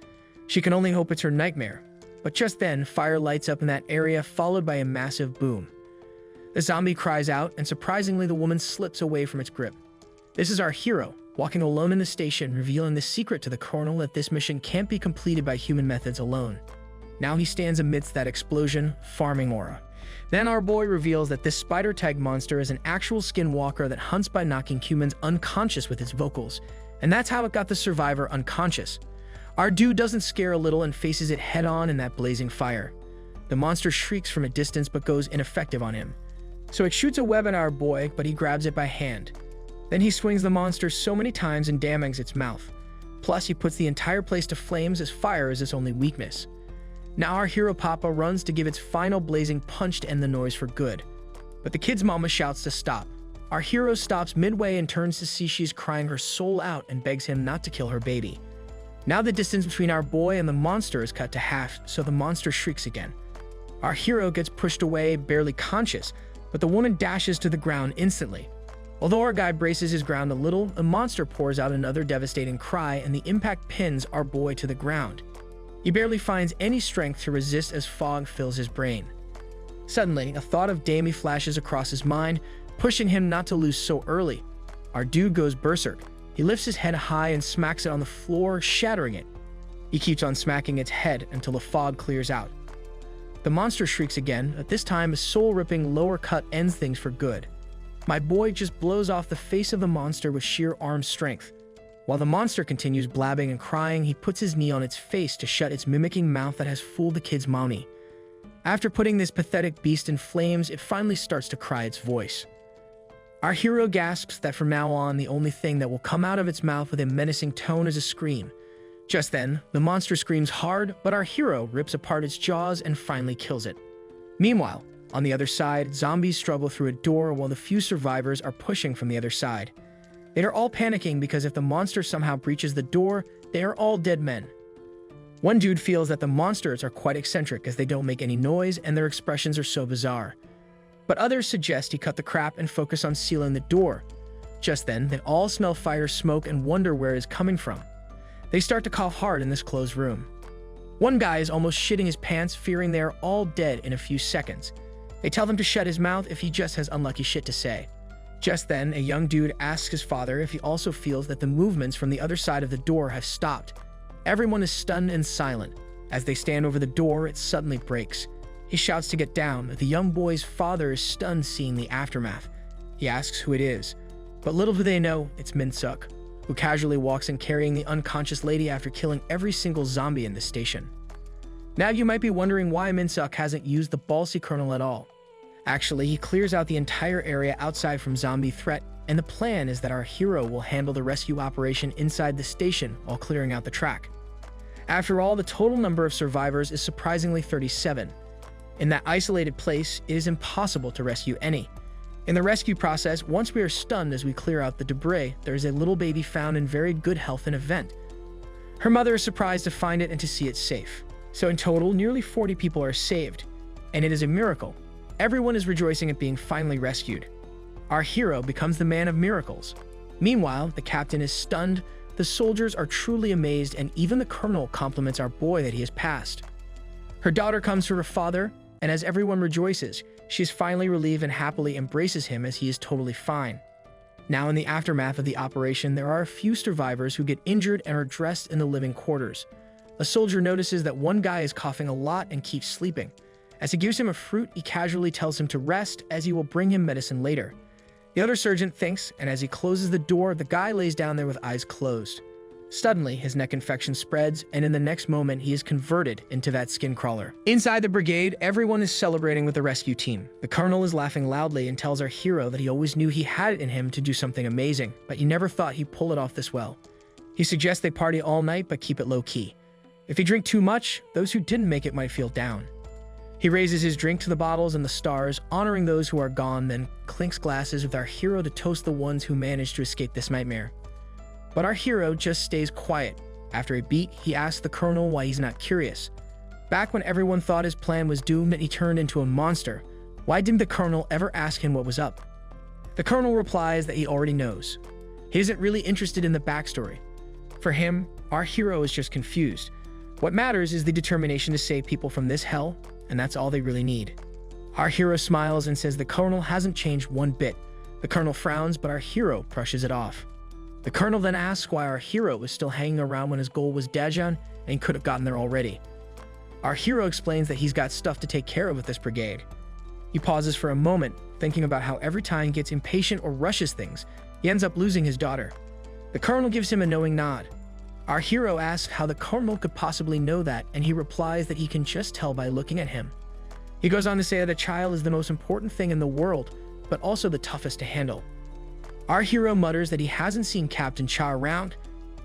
She can only hope it's her nightmare. But just then, fire lights up in that area, followed by a massive boom. The zombie cries out, and surprisingly, the woman slips away from its grip. This is our hero, walking alone in the station, revealing the secret to the colonel that this mission can't be completed by human methods alone. Now he stands amidst that explosion, farming aura. Then our boy reveals that this spider-tag monster is an actual skinwalker that hunts by knocking humans unconscious with its vocals, and that's how it got the survivor unconscious. Our dude doesn't scare a little and faces it head-on in that blazing fire. The monster shrieks from a distance but goes ineffective on him. So it shoots a web at our boy, but he grabs it by hand. Then he swings the monster so many times and damages its mouth. Plus, he puts the entire place to flames as fire is its only weakness. Now our hero Papa runs to give its final blazing punch to end the noise for good. But the kid's mama shouts to stop. Our hero stops midway and turns to see she's crying her soul out and begs him not to kill her baby. Now the distance between our boy and the monster is cut to half, so the monster shrieks again. Our hero gets pushed away, barely conscious, but the woman dashes to the ground instantly. Although our guy braces his ground a little, the monster pours out another devastating cry and the impact pins our boy to the ground. He barely finds any strength to resist as fog fills his brain. Suddenly, a thought of Damie flashes across his mind, pushing him not to lose so early. Our dude goes berserk. He lifts his head high and smacks it on the floor, shattering it. He keeps on smacking its head until the fog clears out. The monster shrieks again, but this time a soul-ripping lower cut ends things for good. My boy just blows off the face of the monster with sheer arm strength. While the monster continues blabbing and crying, he puts his knee on its face to shut its mimicking mouth that has fooled the kid's mommy. After putting this pathetic beast in flames, it finally starts to cry its voice. Our hero gasps that from now on, the only thing that will come out of its mouth with a menacing tone is a scream. Just then, the monster screams hard, but our hero rips apart its jaws and finally kills it. Meanwhile, on the other side, zombies struggle through a door while the few survivors are pushing from the other side. They are all panicking because if the monster somehow breaches the door, they are all dead men. One dude feels that the monsters are quite eccentric as they don't make any noise and their expressions are so bizarre. But others suggest he cut the crap and focus on sealing the door. Just then, they all smell fire smoke and wonder where it is coming from. They start to cough hard in this closed room. One guy is almost shitting his pants, fearing they are all dead in a few seconds. They tell him to shut his mouth if he just has unlucky shit to say. Just then, a young dude asks his father if he also feels that the movements from the other side of the door have stopped. Everyone is stunned and silent. As they stand over the door, it suddenly breaks. He shouts to get down. The young boy's father is stunned seeing the aftermath. He asks who it is, but little do they know it's Min-suk, who casually walks in carrying the unconscious lady after killing every single zombie in the station. Now you might be wondering why Min-suk hasn't used the Balsi Colonel at all. Actually, he clears out the entire area outside from zombie threat, and the plan is that our hero will handle the rescue operation inside the station while clearing out the track. After all, the total number of survivors is surprisingly 37. In that isolated place, it is impossible to rescue any. In the rescue process, once we are stunned as we clear out the debris, there is a little baby found in very good health in a vent. Her mother is surprised to find it and to see it safe. So in total, nearly 40 people are saved, and it is a miracle. Everyone is rejoicing at being finally rescued. Our hero becomes the man of miracles. Meanwhile, the captain is stunned, the soldiers are truly amazed, and even the colonel compliments our boy that he has passed. Her daughter comes to her father, and as everyone rejoices, she is finally relieved and happily embraces him as he is totally fine. Now in the aftermath of the operation, there are a few survivors who get injured and are dressed in the living quarters. A soldier notices that one guy is coughing a lot and keeps sleeping. As he gives him a fruit, he casually tells him to rest as he will bring him medicine later. The other sergeant thinks, and as he closes the door, the guy lays down there with eyes closed. Suddenly, his neck infection spreads, and in the next moment, he is converted into that skin crawler. Inside the brigade, everyone is celebrating with the rescue team. The colonel is laughing loudly and tells our hero that he always knew he had it in him to do something amazing, but he never thought he'd pull it off this well. He suggests they party all night, but keep it low-key. If he drink too much, those who didn't make it might feel down. He raises his drink to the bottles and the stars, honoring those who are gone, then clinks glasses with our hero to toast the ones who managed to escape this nightmare. But our hero just stays quiet. After a beat, he asks the colonel why he's not curious. Back when everyone thought his plan was doomed and he turned into a monster, why didn't the colonel ever ask him what was up? The colonel replies that he already knows. He isn't really interested in the backstory. For him, our hero is just confused. What matters is the determination to save people from this hell, and that's all they really need. Our hero smiles and says the colonel hasn't changed one bit. The colonel frowns, but our hero brushes it off. The colonel then asks why our hero was still hanging around when his goal was Daejeon and he could have gotten there already. Our hero explains that he's got stuff to take care of with this brigade. He pauses for a moment, thinking about how every time he gets impatient or rushes things, he ends up losing his daughter. The colonel gives him a knowing nod. Our hero asks how the colonel could possibly know that, and he replies that he can just tell by looking at him. He goes on to say that a child is the most important thing in the world, but also the toughest to handle. Our hero mutters that he hasn't seen Captain Cha around,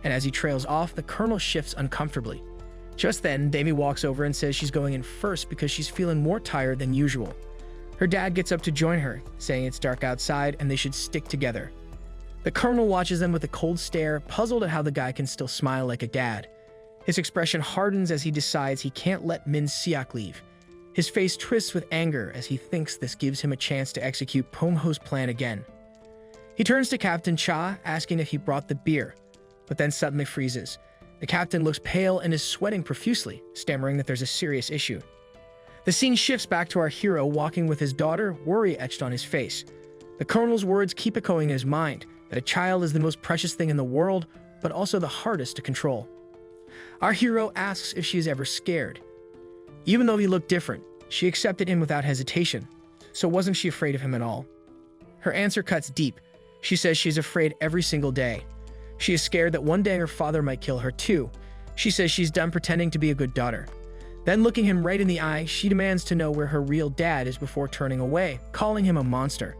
and as he trails off, the colonel shifts uncomfortably. Just then, Davy walks over and says she's going in first because she's feeling more tired than usual. Her dad gets up to join her, saying it's dark outside and they should stick together. The colonel watches them with a cold stare, puzzled at how the guy can still smile like a dad. His expression hardens as he decides he can't let Min-suk leave. His face twists with anger as he thinks this gives him a chance to execute Pongho's plan again. He turns to Captain Cha, asking if he brought the beer, but then suddenly freezes. The captain looks pale and is sweating profusely, stammering that there's a serious issue. The scene shifts back to our hero walking with his daughter, worry etched on his face. The colonel's words keep echoing in his mind, that a child is the most precious thing in the world, but also the hardest to control. Our hero asks if she is ever scared. Even though he looked different, she accepted him without hesitation, so wasn't she afraid of him at all? Her answer cuts deep. She says she's afraid every single day. She is scared that one day her father might kill her too. She says she's done pretending to be a good daughter. Then looking him right in the eye, she demands to know where her real dad is before turning away, calling him a monster.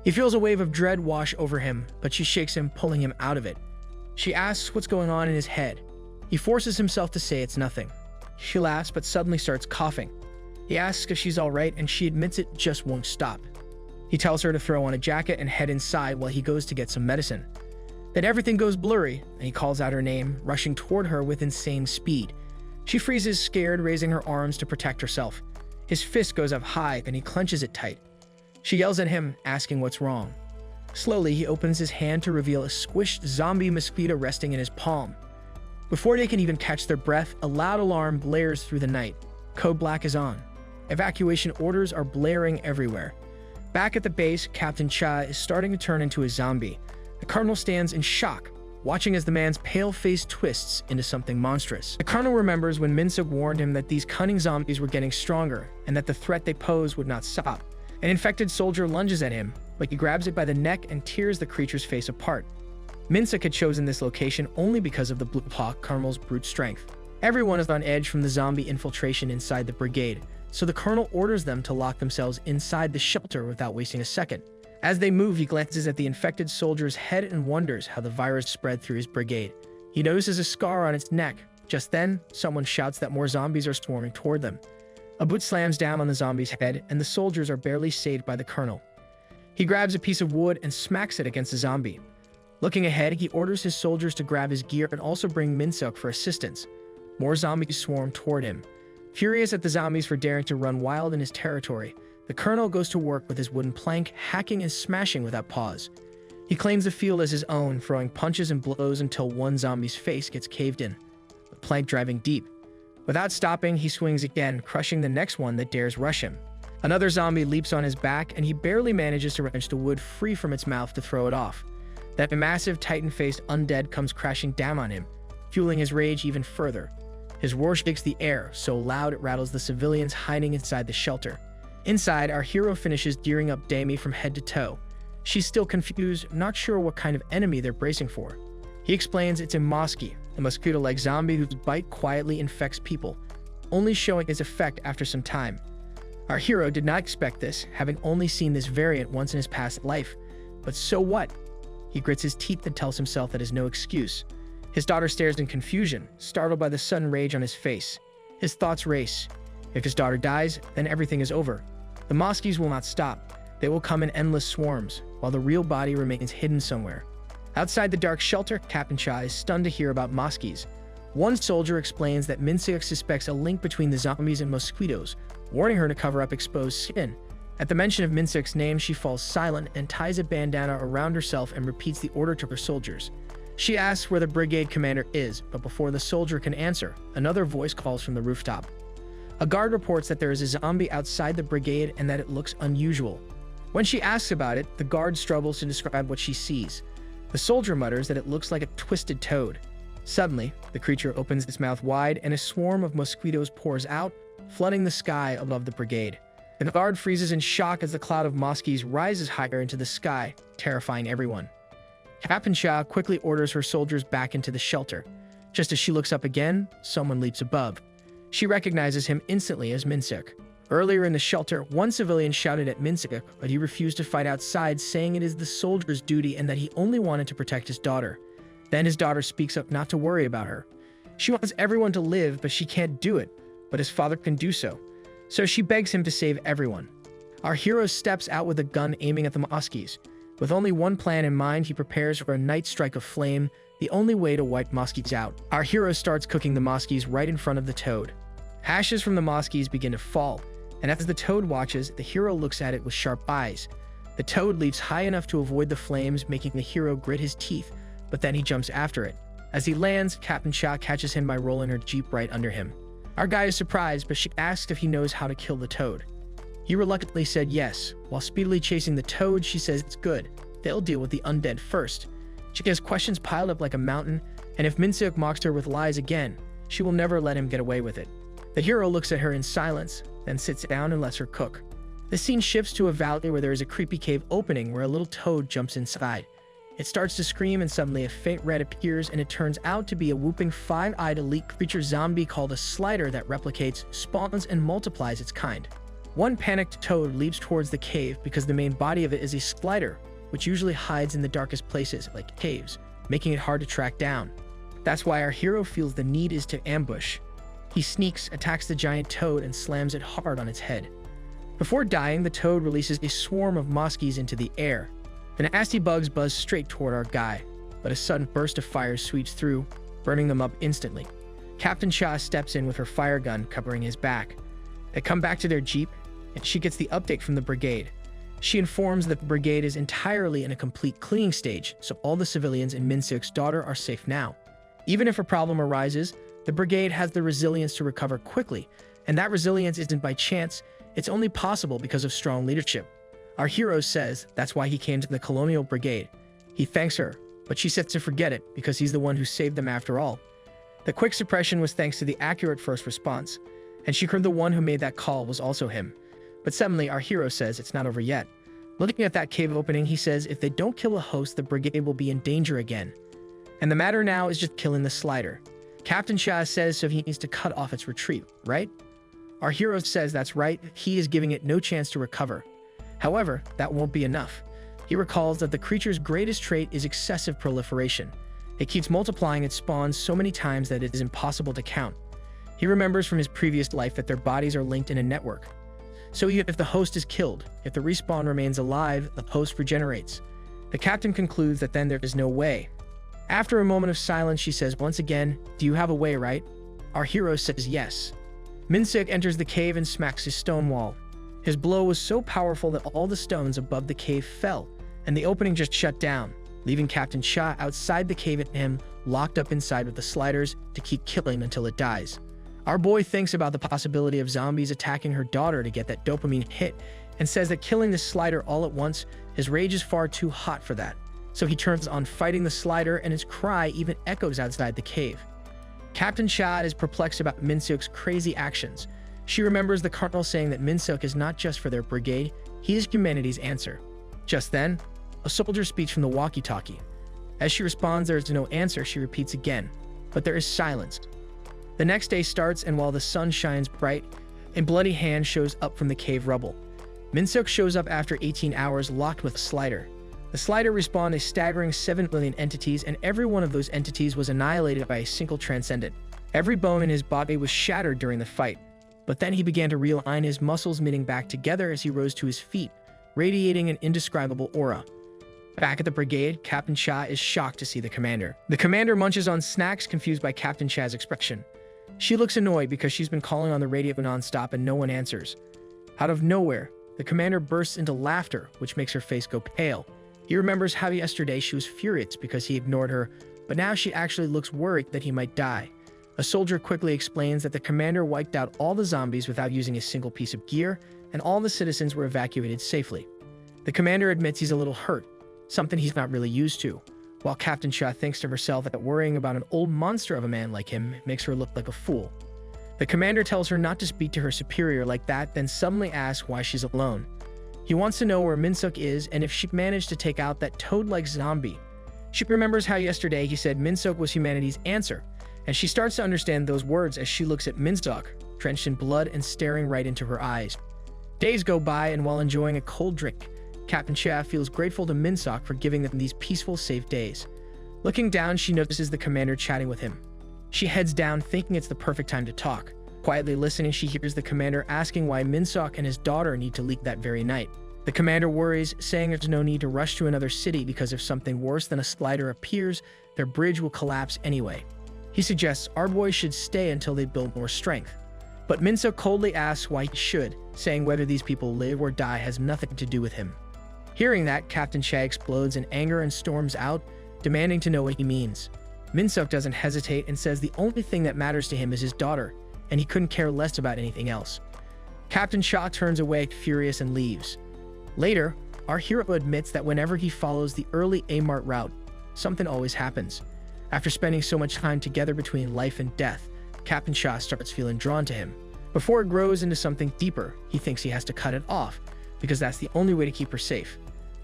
He feels a wave of dread wash over him, but she shakes him, pulling him out of it. She asks what's going on in his head. He forces himself to say it's nothing. She laughs, but suddenly starts coughing. He asks if she's all right, and she admits it just won't stop. He tells her to throw on a jacket and head inside while he goes to get some medicine. Then everything goes blurry, and he calls out her name, rushing toward her with insane speed. She freezes, scared, raising her arms to protect herself. His fist goes up high, and he clenches it tight. She yells at him, asking what's wrong. Slowly, he opens his hand to reveal a squished zombie mosquito resting in his palm. Before they can even catch their breath, a loud alarm blares through the night. Code Black is on. Evacuation orders are blaring everywhere. Back at the base, Captain Cha is starting to turn into a zombie. The Colonel stands in shock, watching as the man's pale face twists into something monstrous. The Colonel remembers when Min-suk warned him that these cunning zombies were getting stronger and that the threat they pose would not stop. An infected soldier lunges at him, but he grabs it by the neck and tears the creature's face apart. Min-suk had chosen this location only because of the Blue Hawk Colonel's brute strength. Everyone is on edge from the zombie infiltration inside the brigade, so the Colonel orders them to lock themselves inside the shelter without wasting a second. As they move, he glances at the infected soldier's head and wonders how the virus spread through his brigade. He notices a scar on its neck. Just then, someone shouts that more zombies are swarming toward them. A boot slams down on the zombie's head, and the soldiers are barely saved by the Colonel. He grabs a piece of wood and smacks it against the zombie. Looking ahead, he orders his soldiers to grab his gear and also bring Min-suk for assistance. More zombies swarm toward him. Furious at the zombies for daring to run wild in his territory, the Colonel goes to work with his wooden plank, hacking and smashing without pause. He claims the field as his own, throwing punches and blows until one zombie's face gets caved in, the plank driving deep. Without stopping, he swings again, crushing the next one that dares rush him. Another zombie leaps on his back, and he barely manages to wrench the wood free from its mouth to throw it off. That massive, titan-faced undead comes crashing down on him, fueling his rage even further. His roar shakes the air, so loud it rattles the civilians hiding inside the shelter. Inside, our hero finishes gearing up Dami from head to toe. She's still confused, not sure what kind of enemy they're bracing for. He explains it's a mosky, a mosquito-like zombie whose bite quietly infects people, only showing its effect after some time. Our hero did not expect this, having only seen this variant once in his past life. But so what? He grits his teeth and tells himself that is no excuse. His daughter stares in confusion, startled by the sudden rage on his face. His thoughts race. If his daughter dies, then everything is over. The Moskies will not stop. They will come in endless swarms, while the real body remains hidden somewhere. Outside the dark shelter, Captain Cha is stunned to hear about Moskies. One soldier explains that Min-suk suspects a link between the zombies and mosquitoes, warning her to cover up exposed skin. At the mention of Min-suk's name, she falls silent and ties a bandana around herself and repeats the order to her soldiers. She asks where the brigade commander is, but before the soldier can answer, another voice calls from the rooftop. A guard reports that there is a zombie outside the brigade and that it looks unusual. When she asks about it, the guard struggles to describe what she sees. The soldier mutters that it looks like a twisted toad. Suddenly, the creature opens its mouth wide and a swarm of mosquitoes pours out, flooding the sky above the brigade. The guard freezes in shock as the cloud of moskies rises higher into the sky, terrifying everyone. Captain Cha quickly orders her soldiers back into the shelter. Just as she looks up again, someone leaps above. She recognizes him instantly as Min-suk. Earlier in the shelter, one civilian shouted at Min-suk, but he refused to fight outside, saying it is the soldier's duty and that he only wanted to protect his daughter. Then his daughter speaks up not to worry about her. She wants everyone to live, but she can't do it, but his father can do so. So she begs him to save everyone. Our hero steps out with a gun aiming at the Moskies. With only one plan in mind, he prepares for a night strike of flame, the only way to wipe Moskies out. Our hero starts cooking the Moskies right in front of the toad. Ashes from the Moskies begin to fall, and as the toad watches, the hero looks at it with sharp eyes. The toad leaps high enough to avoid the flames, making the hero grit his teeth, but then he jumps after it. As he lands, Captain Cha catches him by rolling her jeep right under him. Our guy is surprised, but she asks if he knows how to kill the toad. He reluctantly said yes. While speedily chasing the toad, she says it's good. They'll deal with the undead first. She has questions piled up like a mountain, and if Min-suk mocks her with lies again, she will never let him get away with it. The hero looks at her in silence, then sits down and lets her cook. The scene shifts to a valley where there is a creepy cave opening where a little toad jumps inside. It starts to scream and suddenly a faint red appears and it turns out to be a whooping five-eyed elite creature zombie called a slider that replicates, spawns, and multiplies its kind. One panicked toad leaps towards the cave because the main body of it is a slider, which usually hides in the darkest places, like caves, making it hard to track down. That's why our hero feels the need is to ambush. He sneaks, attacks the giant toad, and slams it hard on its head. Before dying, the toad releases a swarm of moskies into the air. The nasty bugs buzz straight toward our guy, but a sudden burst of fire sweeps through, burning them up instantly. Captain Cha steps in with her fire gun, covering his back. They come back to their jeep, and she gets the update from the brigade. She informs that the brigade is entirely in a complete cleaning stage, so all the civilians and Min-seok's daughter are safe now. Even if a problem arises, the brigade has the resilience to recover quickly, and that resilience isn't by chance, it's only possible because of strong leadership. Our hero says that's why he came to the colonial brigade. He thanks her, but she says to forget it because he's the one who saved them after all. The quick suppression was thanks to the accurate first response, and she heard the one who made that call was also him. But suddenly, our hero says it's not over yet. Looking at that cave opening, he says if they don't kill a host, the brigade will be in danger again. And the matter now is just killing the slider. Captain Cha says so he needs to cut off its retreat, right? Our hero says that's right, he is giving it no chance to recover. However, that won't be enough. He recalls that the creature's greatest trait is excessive proliferation. It keeps multiplying its spawns so many times that it is impossible to count. He remembers from his previous life that their bodies are linked in a network. So even if the host is killed, if the respawn remains alive, the host regenerates. The captain concludes that then there is no way. After a moment of silence, she says once again, "Do you have a way, right?" Our hero says yes. Min-seok enters the cave and smacks his stone wall. His blow was so powerful that all the stones above the cave fell, and the opening just shut down, leaving Captain Cha outside the cave and him locked up inside with the sliders to keep killing until it dies. Our boy thinks about the possibility of zombies attacking her daughter to get that dopamine hit and says that killing the slider all at once, his rage is far too hot for that. So he turns on fighting the slider and his cry even echoes outside the cave. Captain Cha is perplexed about Min-seok's crazy actions. She remembers the colonel saying that Min-seok is not just for their brigade, he is humanity's answer. Just then, a soldier speaks from the walkie-talkie. As she responds there is no answer, she repeats again, but there is silence. The next day starts, and while the sun shines bright, a bloody hand shows up from the cave rubble. Min-seok shows up after 18 hours locked with a slider. The slider respawned a staggering 7 million entities, and every one of those entities was annihilated by a single transcendent. Every bone in his body was shattered during the fight, but then he began to realign his muscles, knitting back together as he rose to his feet, radiating an indescribable aura. Back at the brigade, Captain Cha is shocked to see the commander. The commander munches on snacks, confused by Captain Cha's expression. She looks annoyed because she's been calling on the radio non-stop and no one answers. Out of nowhere, the commander bursts into laughter, which makes her face go pale. He remembers how yesterday she was furious because he ignored her, but now she actually looks worried that he might die. A soldier quickly explains that the commander wiped out all the zombies without using a single piece of gear, and all the citizens were evacuated safely. The commander admits he's a little hurt, something he's not really used to, while Captain Cha thinks to herself that worrying about an old monster of a man like him makes her look like a fool. The commander tells her not to speak to her superior like that, then suddenly asks why she's alone. He wants to know where Min-seok is and if she managed to take out that toad-like zombie. She remembers how yesterday he said Min-seok was humanity's answer, and she starts to understand those words as she looks at Min-seok, drenched in blood and staring right into her eyes. Days go by, and while enjoying a cold drink, Captain Cha feels grateful to Min-seok for giving them these peaceful, safe days. Looking down, she notices the commander chatting with him. She heads down, thinking it's the perfect time to talk. Quietly listening, she hears the commander asking why Min-seok and his daughter need to leave that very night. The commander worries, saying there's no need to rush to another city because if something worse than a slider appears, their bridge will collapse anyway. He suggests our boy should stay until they build more strength. But Min-seok coldly asks why he should, saying whether these people live or die has nothing to do with him. Hearing that, Captain Cha explodes in anger and storms out, demanding to know what he means. Min-seok doesn't hesitate and says the only thing that matters to him is his daughter, and he couldn't care less about anything else. Captain Cha turns away, furious, and leaves. Later, our hero admits that whenever he follows the early A-Mart route, something always happens. After spending so much time together between life and death, Captain Cha starts feeling drawn to him. Before it grows into something deeper, he thinks he has to cut it off, because that's the only way to keep her safe.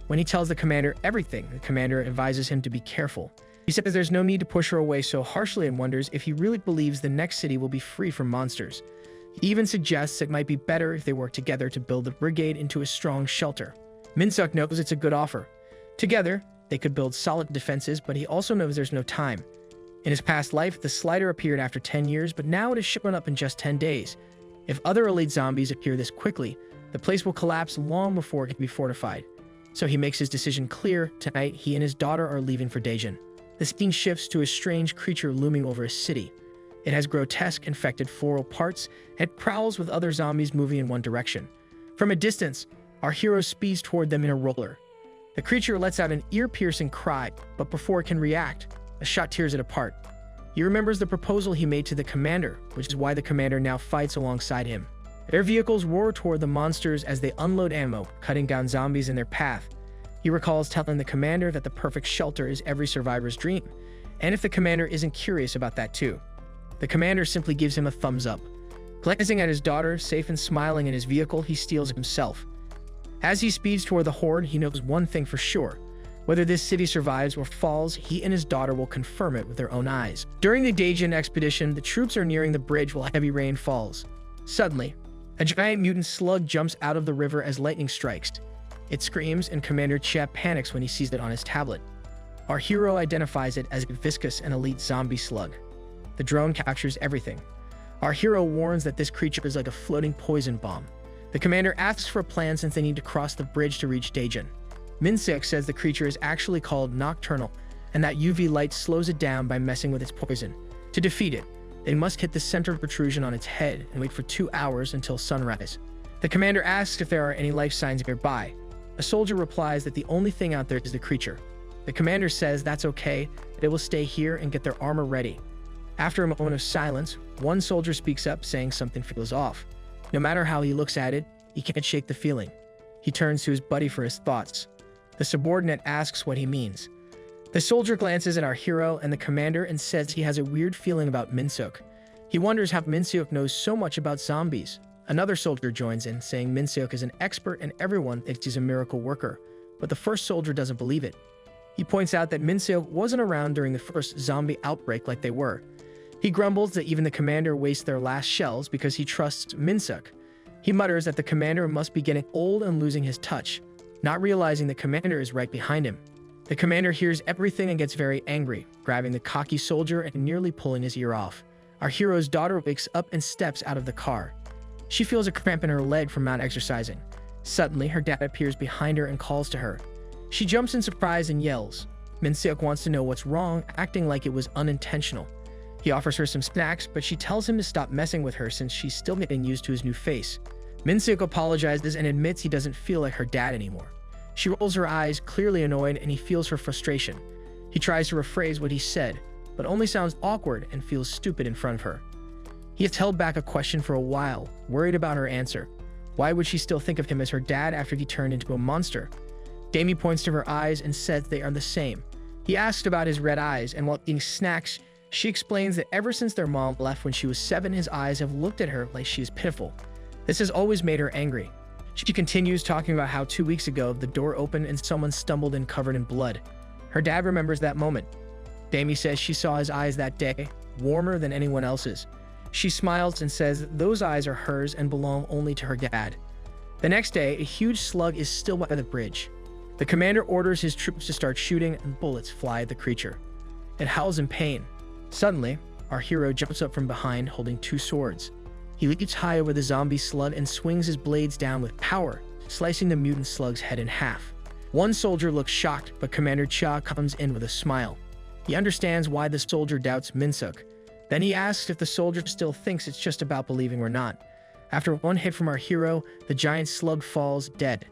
When he tells the commander everything, the commander advises him to be careful. He says there's no need to push her away so harshly and wonders if he really believes the next city will be free from monsters. He even suggests it might be better if they work together to build the brigade into a strong shelter. Min-seok knows it's a good offer. Together, they could build solid defenses, but he also knows there's no time. In his past life, the slider appeared after 10 years, but now it is shown up in just 10 days. If other elite zombies appear this quickly, the place will collapse long before it can be fortified. So he makes his decision clear. Tonight, he and his daughter are leaving for Daejeon. The scene shifts to a strange creature looming over a city. It has grotesque, infected floral parts and prowls with other zombies moving in one direction. From a distance, our hero speeds toward them in a roller. The creature lets out an ear-piercing cry, but before it can react, a shot tears it apart. He remembers the proposal he made to the commander, which is why the commander now fights alongside him. Their vehicles roar toward the monsters as they unload ammo, cutting down zombies in their path. He recalls telling the commander that the perfect shelter is every survivor's dream, and if the commander isn't curious about that too. The commander simply gives him a thumbs up. Glancing at his daughter, safe and smiling in his vehicle, he steels himself. As he speeds toward the horde, he knows one thing for sure. Whether this city survives or falls, he and his daughter will confirm it with their own eyes. During the Daejeon expedition, the troops are nearing the bridge while heavy rain falls. Suddenly, a giant mutant slug jumps out of the river as lightning strikes. It screams, and Commander Chia panics when he sees it on his tablet. Our hero identifies it as a viscous and elite zombie slug. The drone captures everything. Our hero warns that this creature is like a floating poison bomb. The commander asks for a plan since they need to cross the bridge to reach Daejeon. Min-seok says the creature is actually called nocturnal, and that UV light slows it down by messing with its poison. To defeat it, they must hit the center protrusion on its head and wait for 2 hours until sunrise. The commander asks if there are any life signs nearby. A soldier replies that the only thing out there is the creature. The commander says that's okay, they will stay here and get their armor ready. After a moment of silence, one soldier speaks up saying something feels off. No matter how he looks at it, he can't shake the feeling. He turns to his buddy for his thoughts. The subordinate asks what he means. The soldier glances at our hero and the commander and says he has a weird feeling about Min-seok. He wonders how Min-seok knows so much about zombies. Another soldier joins in, saying Min-seok is an expert and everyone thinks he's a miracle worker, but the first soldier doesn't believe it. He points out that Min-seok wasn't around during the first zombie outbreak like they were. He grumbles that even the commander wastes their last shells because he trusts Min-seok. He mutters that the commander must be getting old and losing his touch, not realizing the commander is right behind him. The commander hears everything and gets very angry, grabbing the cocky soldier and nearly pulling his ear off. Our hero's daughter wakes up and steps out of the car. She feels a cramp in her leg from not exercising. Suddenly, her dad appears behind her and calls to her. She jumps in surprise and yells. Min-seok wants to know what's wrong, acting like it was unintentional. He offers her some snacks, but she tells him to stop messing with her since she's still getting used to his new face. Min-seok apologizes and admits he doesn't feel like her dad anymore. She rolls her eyes, clearly annoyed, and he feels her frustration. He tries to rephrase what he said, but only sounds awkward and feels stupid in front of her. He has held back a question for a while, worried about her answer. Why would she still think of him as her dad after he turned into a monster? Damie points to her eyes and says they are the same. He asks about his red eyes, and while eating snacks, she explains that ever since their mom left when she was 7, his eyes have looked at her like she is pitiful. This has always made her angry. She continues talking about how 2 weeks ago, the door opened and someone stumbled in covered in blood. Her dad remembers that moment. Damie says she saw his eyes that day, warmer than anyone else's. She smiles and says those eyes are hers and belong only to her dad. The next day, a huge slug is still by the bridge. The commander orders his troops to start shooting and bullets fly at the creature. It howls in pain. Suddenly, our hero jumps up from behind holding 2 swords. He leaps high over the zombie slug and swings his blades down with power, slicing the mutant slug's head in half. One soldier looks shocked, but Commander Chia comes in with a smile. He understands why the soldier doubts Min-seok. Then he asks if the soldier still thinks it's just about believing or not. After one hit from our hero, the giant slug falls dead.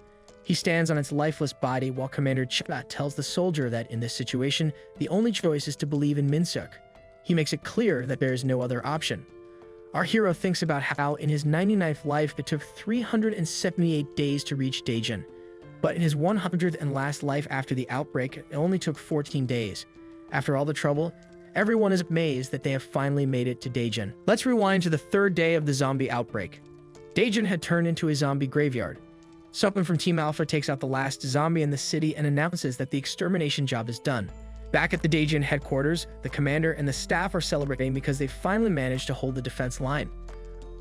He stands on its lifeless body while Commander Chia tells the soldier that in this situation, the only choice is to believe in Min-seok. He makes it clear that there is no other option. Our hero thinks about how in his 99th life it took 378 days to reach Daejeon, but in his 100th and last life after the outbreak, it only took 14 days. After all the trouble, everyone is amazed that they have finally made it to Daejeon. Let's rewind to the 3rd day of the zombie outbreak. Daejeon had turned into a zombie graveyard. Someone from Team Alpha takes out the last zombie in the city and announces that the extermination job is done. Back at the Daejeon headquarters, the commander and the staff are celebrating because they finally managed to hold the defense line.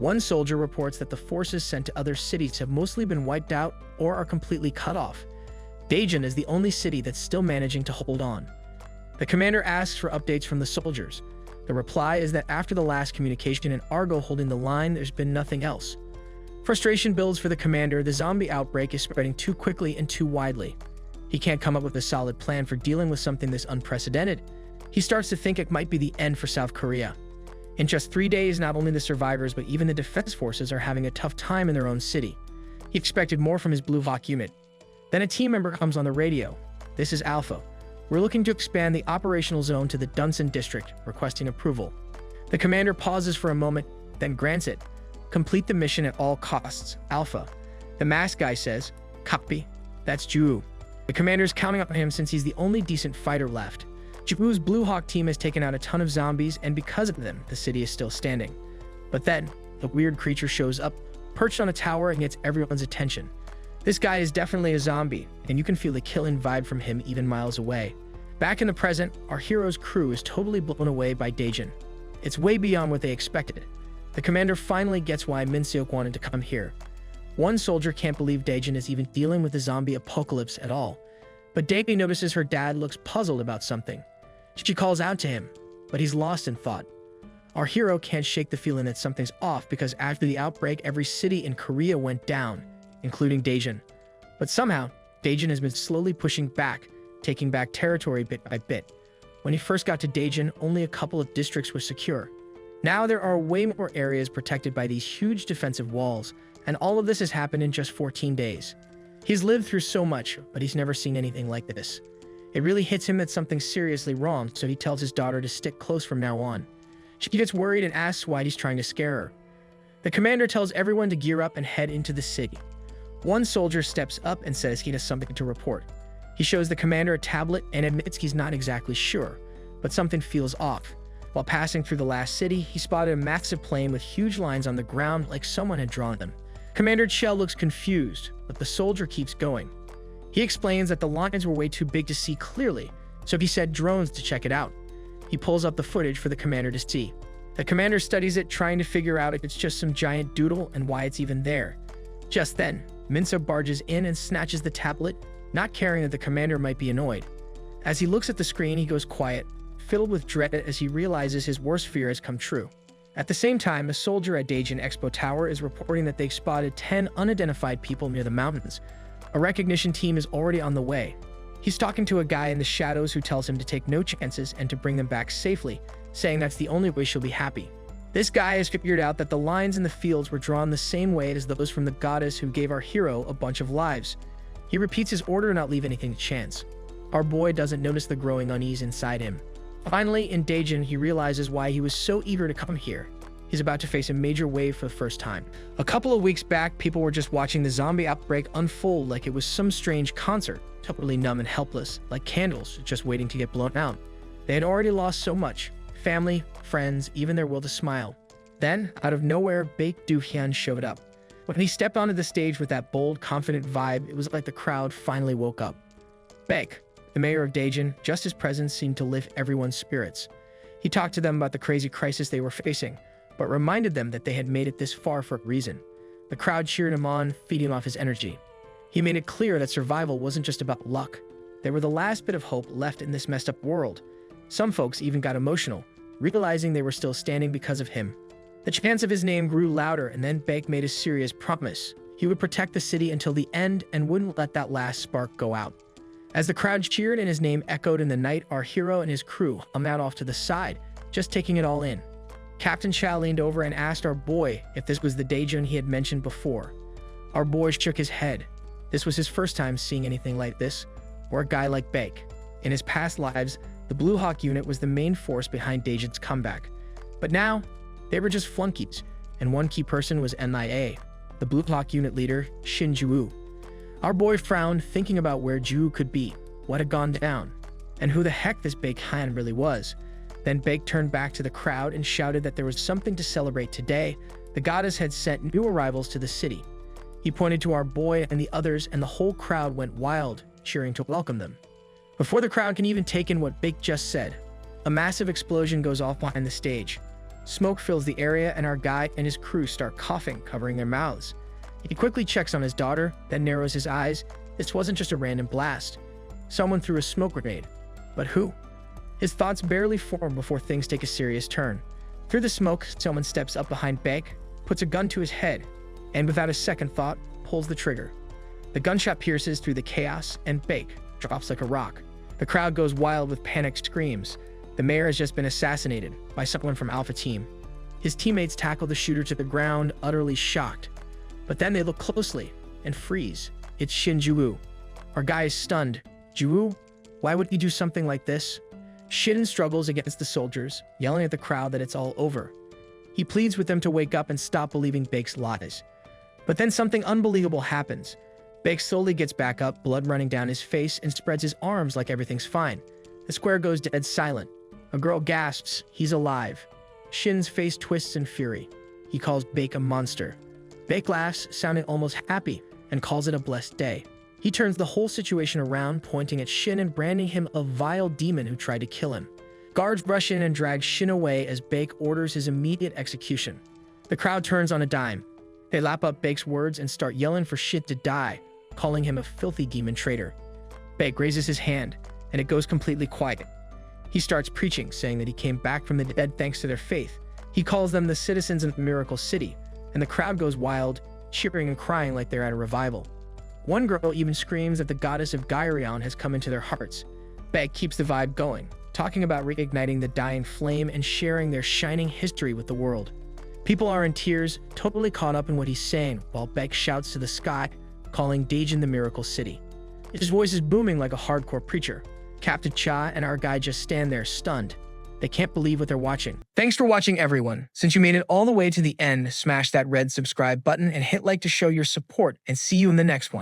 One soldier reports that the forces sent to other cities have mostly been wiped out or are completely cut off. Daejeon is the only city that's still managing to hold on. The commander asks for updates from the soldiers. The reply is that after the last communication and Argo holding the line, there's been nothing else. Frustration builds for the commander. The zombie outbreak is spreading too quickly and too widely. He can't come up with a solid plan for dealing with something this unprecedented. He starts to think it might be the end for South Korea. In just 3 days, not only the survivors but even the defense forces are having a tough time in their own city. He expected more from his Blue Hawk unit. Then a team member comes on the radio. This is Alpha. We're looking to expand the operational zone to the Dunson district, requesting approval. The commander pauses for a moment, then grants it. Complete the mission at all costs, Alpha. The masked guy says, copy. That's Ju. The commander's counting on him since he's the only decent fighter left. Ju's Blue Hawk team has taken out a ton of zombies, and because of them, the city is still standing. But then, the weird creature shows up, perched on a tower, and gets everyone's attention. This guy is definitely a zombie, and you can feel the killing vibe from him even miles away. Back in the present, our hero's crew is totally blown away by Daejeon. It's way beyond what they expected. The commander finally gets why Min Seok wanted to come here. One soldier can't believe Daejeon is even dealing with the zombie apocalypse at all. But Daejeon notices her dad looks puzzled about something. She calls out to him, but he's lost in thought. Our hero can't shake the feeling that something's off because after the outbreak, every city in Korea went down, including Daejeon. But somehow, Daejeon has been slowly pushing back, taking back territory bit by bit. When he first got to Daejeon, only a couple of districts were secure. Now there are way more areas protected by these huge defensive walls, and all of this has happened in just 14 days. He's lived through so much, but he's never seen anything like this. It really hits him that something's seriously wrong, so he tells his daughter to stick close from now on. She gets worried and asks why he's trying to scare her. The commander tells everyone to gear up and head into the city. One soldier steps up and says he has something to report. He shows the commander a tablet and admits he's not exactly sure, but something feels off. While passing through the last city, he spotted a massive plane with huge lines on the ground like someone had drawn them. Commander Chell looks confused, but the soldier keeps going. He explains that the lines were way too big to see clearly, so he sent drones to check it out. He pulls up the footage for the commander to see. The commander studies it, trying to figure out if it's just some giant doodle and why it's even there. Just then, Minso barges in and snatches the tablet, not caring that the commander might be annoyed. As he looks at the screen, he goes quiet, filled with dread as he realizes his worst fear has come true. At the same time, a soldier at Daejeon Expo Tower is reporting that they've spotted 10 unidentified people near the mountains. A recognition team is already on the way. He's talking to a guy in the shadows who tells him to take no chances and to bring them back safely, saying that's the only way she'll be happy. This guy has figured out that the lines in the fields were drawn the same way as those from the goddess who gave our hero a bunch of lives. He repeats his order to not leave anything to chance. Our boy doesn't notice the growing unease inside him. Finally, in Daejeon, he realizes why he was so eager to come here. He's about to face a major wave for the first time. A couple of weeks back, people were just watching the zombie outbreak unfold like it was some strange concert, totally numb and helpless, like candles just waiting to get blown out. They had already lost so much: family, friends, even their will to smile. Then, out of nowhere, Baek Do-hyun showed up. When he stepped onto the stage with that bold, confident vibe, it was like the crowd finally woke up. Baek, the mayor of Daejeon, just his presence seemed to lift everyone's spirits. He talked to them about the crazy crisis they were facing, but reminded them that they had made it this far for a reason. The crowd cheered him on, feeding off his energy. He made it clear that survival wasn't just about luck. They were the last bit of hope left in this messed up world. Some folks even got emotional, realizing they were still standing because of him. The chants of his name grew louder, and then Baek made a serious promise. He would protect the city until the end and wouldn't let that last spark go out. As the crowd cheered and his name echoed in the night, our hero and his crew hummed out off to the side, just taking it all in. Captain Chow leaned over and asked our boy if this was the Daejeon he had mentioned before. Our boy shook his head. This was his first time seeing anything like this, or a guy like Baek. In his past lives, the Blue Hawk unit was the main force behind Daejeon's comeback. But now, they were just flunkies, and one key person was MIA, the Blue Hawk unit leader, Shin Ju-woo. Our boy frowned, thinking about where Ju could be, what had gone down, and who the heck this Baek Han really was. Then Baek turned back to the crowd and shouted that there was something to celebrate today. The goddess had sent new arrivals to the city. He pointed to our boy and the others, and the whole crowd went wild, cheering to welcome them. Before the crowd can even take in what Baek just said, a massive explosion goes off behind the stage. Smoke fills the area and our guy and his crew start coughing, covering their mouths. He quickly checks on his daughter, then narrows his eyes. This wasn't just a random blast. Someone threw a smoke grenade. But who? His thoughts barely form before things take a serious turn. Through the smoke, someone steps up behind Baek, puts a gun to his head, and without a second thought, pulls the trigger. The gunshot pierces through the chaos, and Baek drops like a rock. The crowd goes wild with panicked screams. The mayor has just been assassinated by someone from Alpha Team. His teammates tackle the shooter to the ground, utterly shocked. But then they look closely and freeze. It's Shin Ju-woo. Our guy is stunned. Ju-woo? Why would he do something like this? Shin struggles against the soldiers, yelling at the crowd that it's all over. He pleads with them to wake up and stop believing Baek's lies. But then something unbelievable happens. Baek slowly gets back up, blood running down his face, and spreads his arms like everything's fine. The square goes dead silent. A girl gasps, he's alive. Shin's face twists in fury. He calls Baek a monster. Baek laughs, sounding almost happy, and calls it a blessed day. He turns the whole situation around, pointing at Shin and branding him a vile demon who tried to kill him. Guards rush in and drag Shin away as Baek orders his immediate execution. The crowd turns on a dime. They lap up Baek's words and start yelling for Shin to die, calling him a filthy demon traitor. Baek raises his hand, and it goes completely quiet. He starts preaching, saying that he came back from the dead thanks to their faith. He calls them the citizens of Miracle City, and the crowd goes wild, cheering and crying like they're at a revival. One girl even screams that the goddess of Gyrion has come into their hearts. Baek keeps the vibe going, talking about reigniting the dying flame and sharing their shining history with the world. People are in tears, totally caught up in what he's saying, while Baek shouts to the sky, calling Dajin the Miracle City. His voice is booming like a hardcore preacher. Captain Cha and our guy just stand there stunned. They can't believe what they're watching. Thanks for watching, everyone. Since you made it all the way to the end, smash that red subscribe button and hit like to show your support, and see you in the next one.